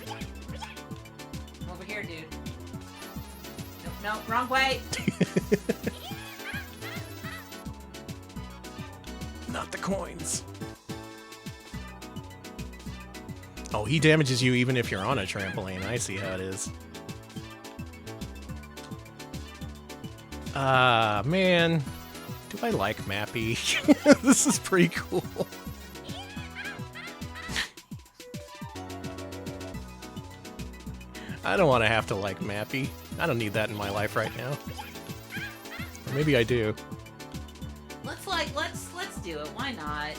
I'm over here, dude. No, wrong way! Not the coins. Oh, he damages you even if you're on a trampoline. I see how it is. Ah, man. Do I like Mappy? This is pretty cool. I don't want to have to like Mappy. I don't need that in my life right now. Or maybe I do. Let's do it. Why not?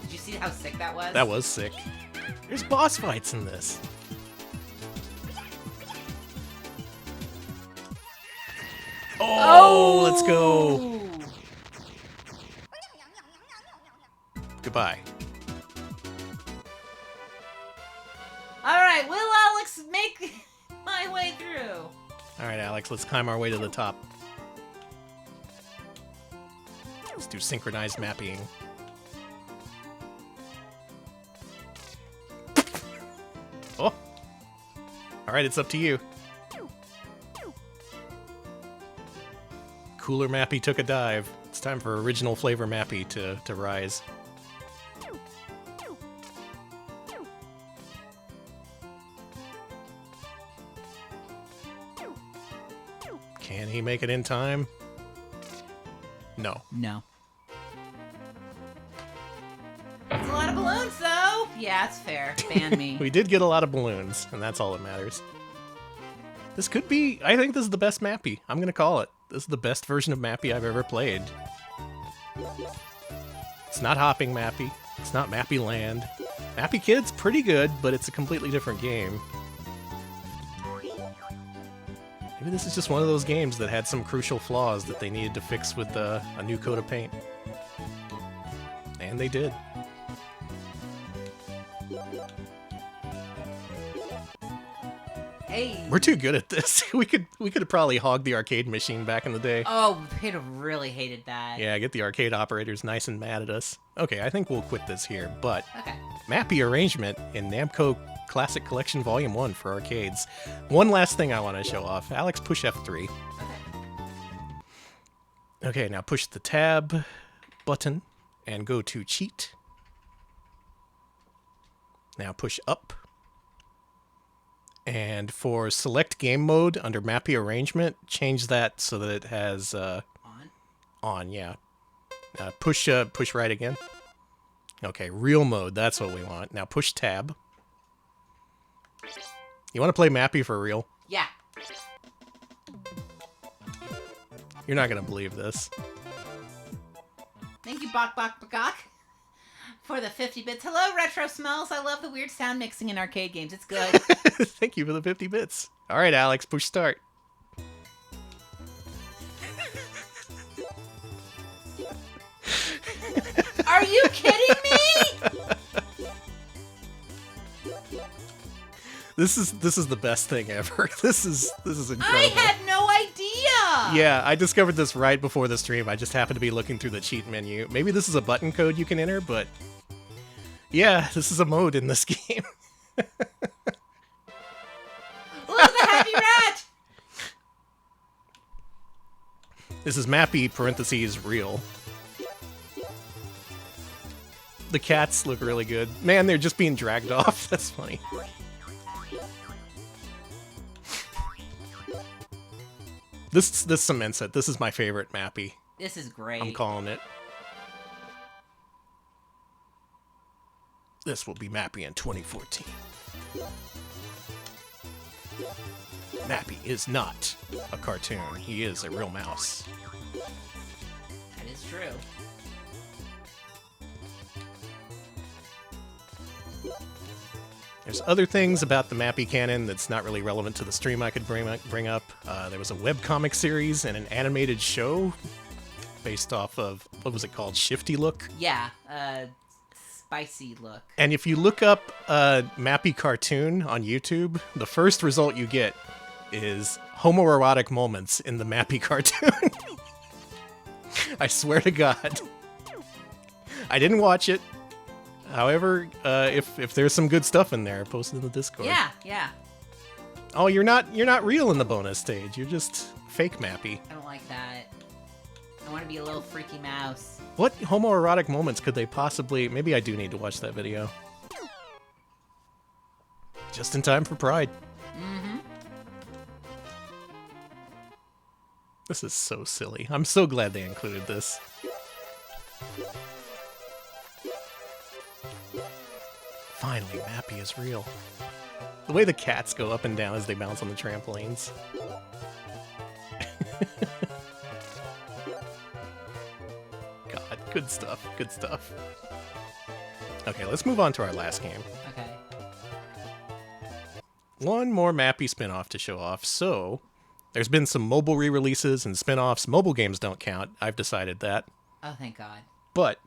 Did you see how sick that was? That was sick. There's boss fights in this. Oh, let's go. Goodbye. Alright, will Alex make my way through? Alright, Alex, let's climb our way to the top. Let's do synchronized mapping. Oh! Alright, it's up to you. Cooler Mappy took a dive. It's time for original flavor Mappy to rise. Can he make it in time? No. No. It's a lot of balloons, though. Yeah, it's fair. Ban me. We did get a lot of balloons, and that's all that matters. This could be... I think this is the best Mappy. I'm gonna call it. This is the best version of Mappy I've ever played. It's not hopping Mappy. It's not mappy-land. Mappy Kid's pretty good, but it's a completely different game. Maybe this is just one of those games that had some crucial flaws that they needed to fix with a new coat of paint. And they did. Hey. We're too good at this. We could have probably hogged the arcade machine back in the day. Oh, they'd have really hated that. Yeah, get the arcade operators nice and mad at us. Okay, I think we'll quit this here, but Okay. Mappy arrangement in Namco Classic Collection Volume 1 for arcades. One last thing I want to show off. Alex, push F3. Okay. Okay, now push the tab button and go to cheat. Now push up. And for select game mode under Mappy arrangement, change that so that it has on, yeah. Push right again. Okay, real mode, that's what we want. Now push tab. You want to play Mappy for real? Yeah. You're not going to believe this. Thank you, Bok Bok Bakok, for the 50 bits. Hello, Retro Smells. I love the weird sound mixing in arcade games. It's good. Thank you for the 50 bits. All right, Alex, push start. Are you kidding me? This is the best thing ever. This is incredible. I had no idea. Yeah, I discovered this right before the stream. I just happened to be looking through the cheat menu. Maybe this is a button code you can enter, but yeah, this is a mode in this game. Look at the happy rat. This is mappy parentheses real. The cats look really good. Man, they're just being dragged off. That's funny. This cements it. This is my favorite mappy. This is great. I'm calling it. This will be Mappy in 2014. Mappy is not a cartoon. He is a real mouse. That is true. There's other things about the Mappy canon that's not really relevant to the stream I could bring up. There was a webcomic series and an animated show based off of, what was it called? Shifty Look? Yeah, spicy look. And if you look up Mappy cartoon on YouTube, the first result you get is homoerotic moments in the Mappy cartoon. I swear to God. I didn't watch it. However, if there's some good stuff in there, post it in the Discord. Yeah, yeah. Oh, you're not real in the bonus stage. You're just fake Mappy. I don't like that. I want to be a little freaky mouse. What homoerotic moments could they possibly... Maybe I do need to watch that video. Just in time for Pride. Mm-hmm. This is so silly. I'm so glad they included this. Finally, Mappy is real. The way the cats go up and down as they bounce on the trampolines. God, good stuff, good stuff. Okay, let's move on to our last game. Okay. One more Mappy spin-off to show off. So, there's been some mobile re-releases and spin-offs. Mobile games don't count. I've decided that. Oh, thank God. But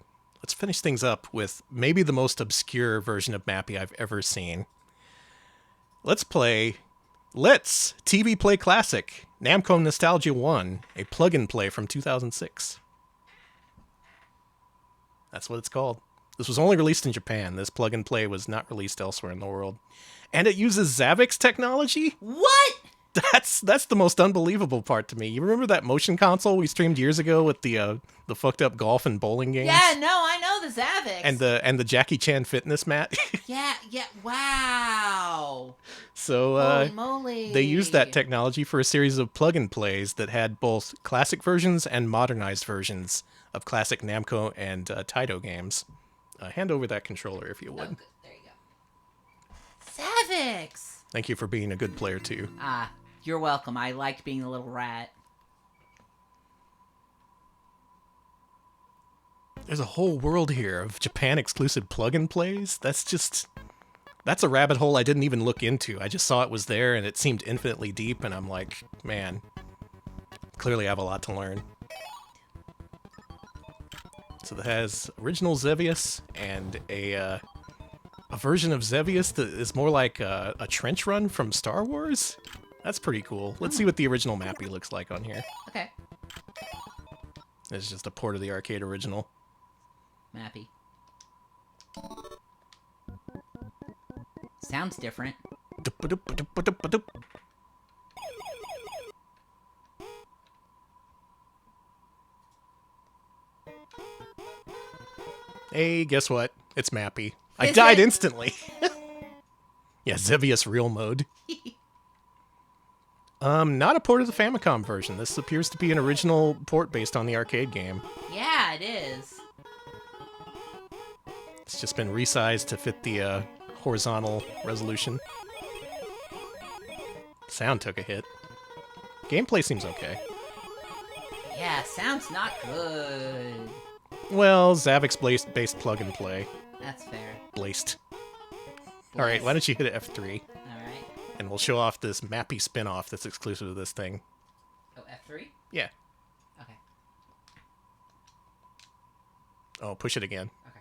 let's finish things up with maybe the most obscure version of Mappy I've ever seen. Let's play Let's TV Play Classic, Namco Nostalgia 1, a plug-and-play from 2006. That's what it's called. This was only released in Japan. This plug-and-play was not released elsewhere in the world. And it uses Zavix technology? What? That's the most unbelievable part to me. You remember that motion console we streamed years ago with the fucked up golf and bowling games? Yeah, no, I know the Zavix. And the Jackie Chan fitness mat. yeah, wow. So Holy moly. they used that technology for a series of plug-and-plays that had both classic versions and modernized versions of classic Namco and Taito games. Hand over that controller if you would. Oh, good. There you go. Zavix. Thank you for being a good player too. Ah, you're welcome. I liked being a little rat. There's a whole world here of Japan-exclusive plug-and-plays. That's a rabbit hole I didn't even look into. I just saw it was there, and it seemed infinitely deep, and I'm like, man, clearly I have a lot to learn. So that has original Xevious and a version of Xevious that is more like a trench run from Star Wars. That's pretty cool. Let's see what the original Mappy looks like on here. Okay. It's just a port of the arcade original. Mappy. Sounds different. Hey, guess what? It's Mappy. I Is died it? instantly. Yeah, Xevious real mode. Not a port of the Famicom version. This appears to be an original port based on the arcade game. Yeah, it is. It's just been resized to fit the horizontal resolution. Sound took a hit. Gameplay seems okay. Yeah, sounds not good. Well, Zavix-based plug-and-play. That's fair. Blaced. Alright, why don't you hit F3? Alright. And we'll show off this Mappy spin-off that's exclusive to this thing. Oh, F3? Yeah. Okay. Oh, push it again. Okay.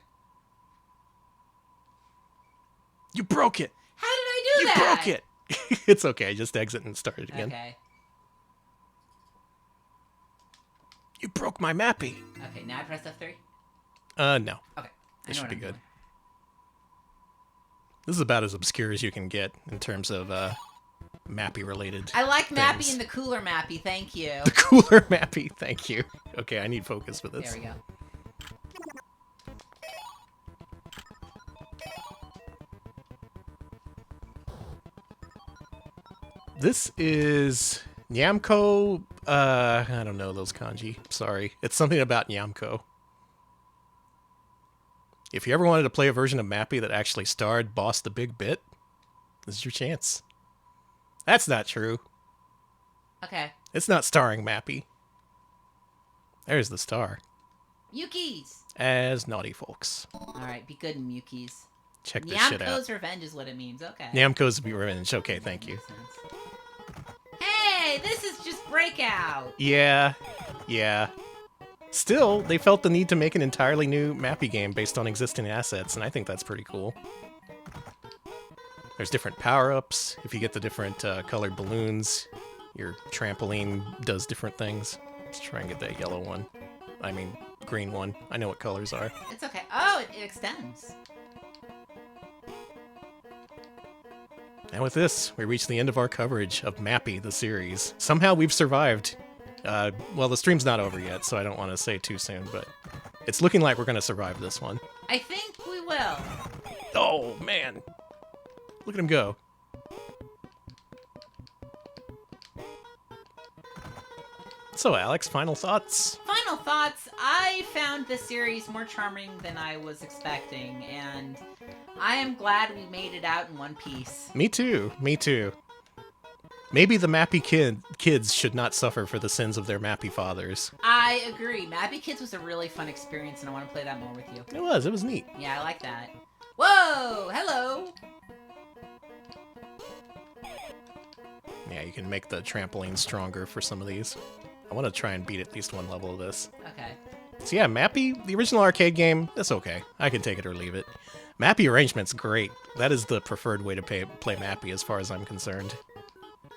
You broke it! How did I do You that? broke it! It's okay, just exit and start it again. Okay. You broke my Mappy! Okay, now I press F3? No. Okay. This should be good. Doing. This is about as obscure as you can get in terms of Mappy-related I like Mappy things. and the cooler Mappy, thank you. The cooler Mappy, thank you. Okay, I need focus for this. There we go. This is Namco. I don't know those kanji. Sorry. It's something about Namco. If you ever wanted to play a version of Mappy that actually starred Boss the Big Bit, this is your chance. That's not true. Okay. It's not starring Mappy. There's the star. Yuki's. As Naughty Folks. Alright, be good in Yuki's. Check this shit out. Namco's Revenge is what it means, okay. Namco's Revenge. Okay, thank you. Hey, this is just Breakout! Yeah. Still, they felt the need to make an entirely new Mappy game based on existing assets, and I think that's pretty cool. There's different power-ups. If you get the different colored balloons, your trampoline does different things. Let's try and get that yellow one. I mean, green one. I know what colors are. It's okay. Oh, it extends. And with this, we reach the end of our coverage of Mappy, the series. Somehow we've survived. Well, the stream's not over yet, so I don't want to say too soon, but it's looking like we're going to survive this one. I think we will. Oh, man. Look at him go. So, Alex, final thoughts? Final thoughts. I found this series more charming than I was expecting, and I am glad we made it out in one piece. Me too. Maybe the Mappy kids should not suffer for the sins of their Mappy fathers. I agree. Mappy Kids was a really fun experience, and I want to play that more with you. It was neat. Yeah, I like that. Whoa! Hello! Yeah, you can make the trampoline stronger for some of these. I want to try and beat at least one level of this. Okay. So yeah, Mappy, the original arcade game, that's okay. I can take it or leave it. Mappy arrangement's great. That is the preferred way to play Mappy as far as I'm concerned.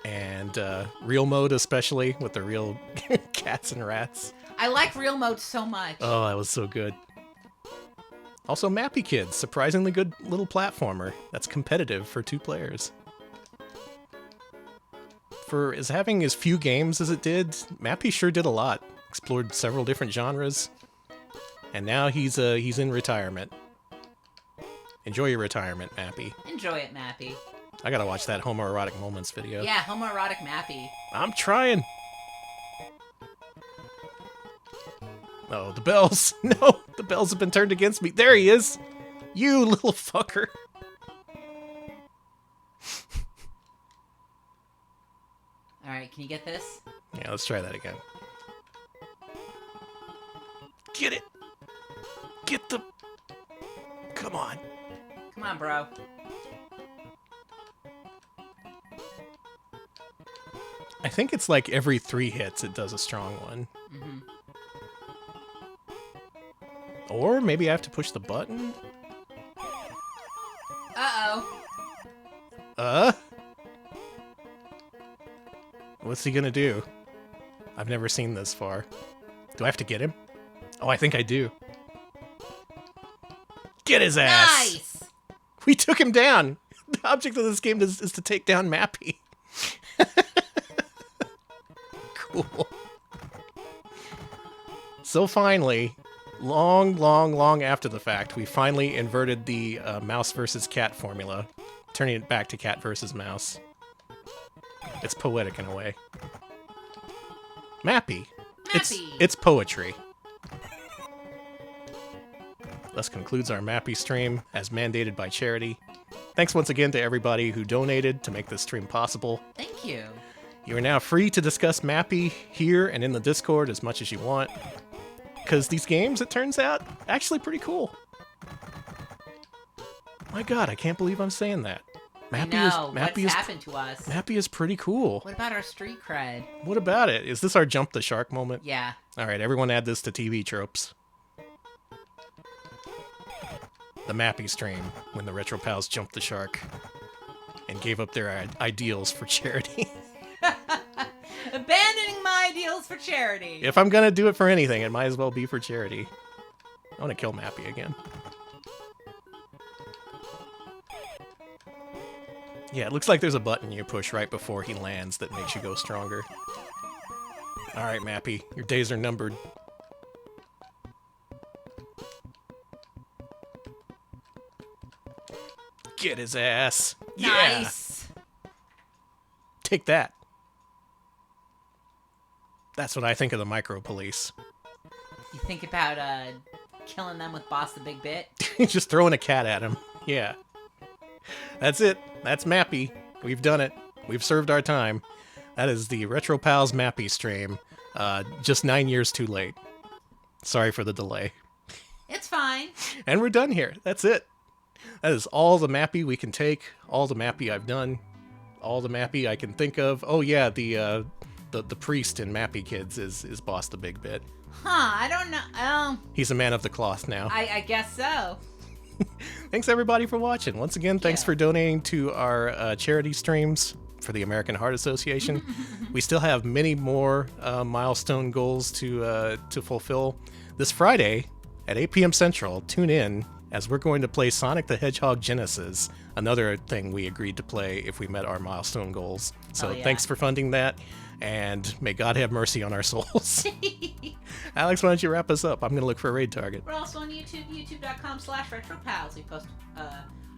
And real mode especially, with the real cats and rats. I like real mode so much. Oh, that was so good. Also, Mappy Kids, surprisingly good little platformer that's competitive for 2 players. For having as few games as it did, Mappy sure did a lot. Explored several different genres. And now he's in retirement. Enjoy your retirement, Mappy. Enjoy it, Mappy. I gotta watch that homoerotic moments video. Yeah, homoerotic Mappy. I'm trying. Oh, the bells. No, the bells have been turned against me. There he is. You little fucker. Alright, can you get this? Yeah, let's try that again. Get it. Get the... Come on. Come on, bro. I think it's like every 3 hits it does a strong one. Mm-hmm. Or maybe I have to push the button? Uh-oh. What's he gonna do? I've never seen this far. Do I have to get him? Oh, I think I do. Get his ass! Nice! We took him down! The object of this game is to take down Mappy. Cool. So finally, long after the fact, we finally inverted the mouse versus cat formula, turning it back to cat versus mouse. It's poetic in a way. Mappy. It's poetry. Thus concludes our Mappy stream, as mandated by charity. Thanks once again to everybody who donated to make this stream possible. Thank you. You are now free to discuss Mappy here and in the Discord as much as you want. Because these games, it turns out, actually pretty cool. My god, I can't believe I'm saying that. What's happened to us? Mappy is pretty cool. What about our street cred? What about it? Is this our jump the shark moment? Yeah. Alright, everyone add this to TV tropes. The Mappy stream, when the Retro Pals jumped the shark and gave up their ideals for charity. Abandoning my ideals for charity. If I'm gonna do it for anything, it might as well be for charity. I want to kill Mappy again. Yeah, it looks like there's a button you push right before he lands that makes you go stronger. Alright, Mappy, your days are numbered. Get his ass. Yeah! Nice. Take that. That's what I think of the micro police. You think about killing them with Boss the Big Bit? Just throwing a cat at him. Yeah. That's it. That's Mappy. We've done it. We've served our time. That is the Retro Pals Mappy stream. Just 9 years too late. Sorry for the delay. It's fine. And we're done here. That's it. That is all the Mappy we can take. All the Mappy I've done. All the Mappy I can think of. Oh yeah, the priest in Mappy Kids is Boss the Big Bit. Huh, I don't know. He's a man of the cloth now. I guess so. Thanks everybody for watching. Once again, thanks for donating to our charity streams for the American Heart Association. We still have many more milestone goals to fulfill. This Friday at 8 p.m. Central, tune in as we're going to play Sonic the Hedgehog Genesis, another thing we agreed to play if we met our milestone goals. So thanks for funding that, and may God have mercy on our souls. Alex, why don't you wrap us up? I'm going to look for a raid target. We're also on YouTube, youtube.com/retropals. We post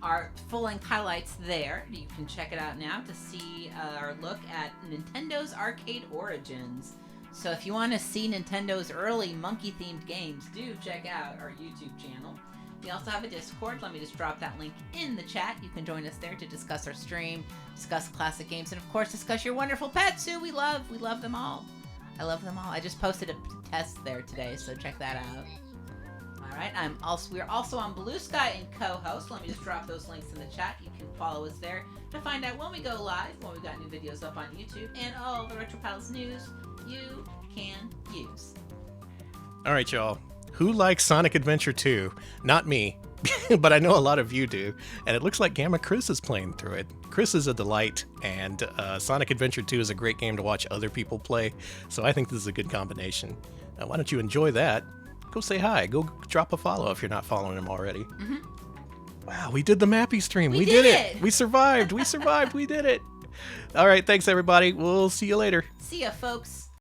our full-length highlights there. You can check it out now to see our look at Nintendo's arcade origins. So if you want to see Nintendo's early monkey-themed games, do check out our YouTube channel. We also have a Discord. Let me just drop that link in the chat. You can join us there to discuss our stream, discuss classic games, and of course discuss your wonderful pets who we love. We love them all. I love them all. I just posted a test there today, so check that out. All right. We're also on Blue Sky and co-host. Let me just drop those links in the chat. You can follow us there to find out when we go live, when we've got new videos up on YouTube, and all the Retro Pals news you can use. All right, y'all. Who likes Sonic Adventure 2? Not me, but I know a lot of you do, and it looks like Gamma Chris is playing through it. Chris is a delight, and Sonic Adventure 2 is a great game to watch other people play, so I think this is a good combination. Why don't you enjoy that? Go say hi. Go drop a follow if you're not following him already. Wow, we did the Mappy stream. We did it. We survived. We survived. We did it. All right, thanks, everybody. We'll see you later. See ya, folks.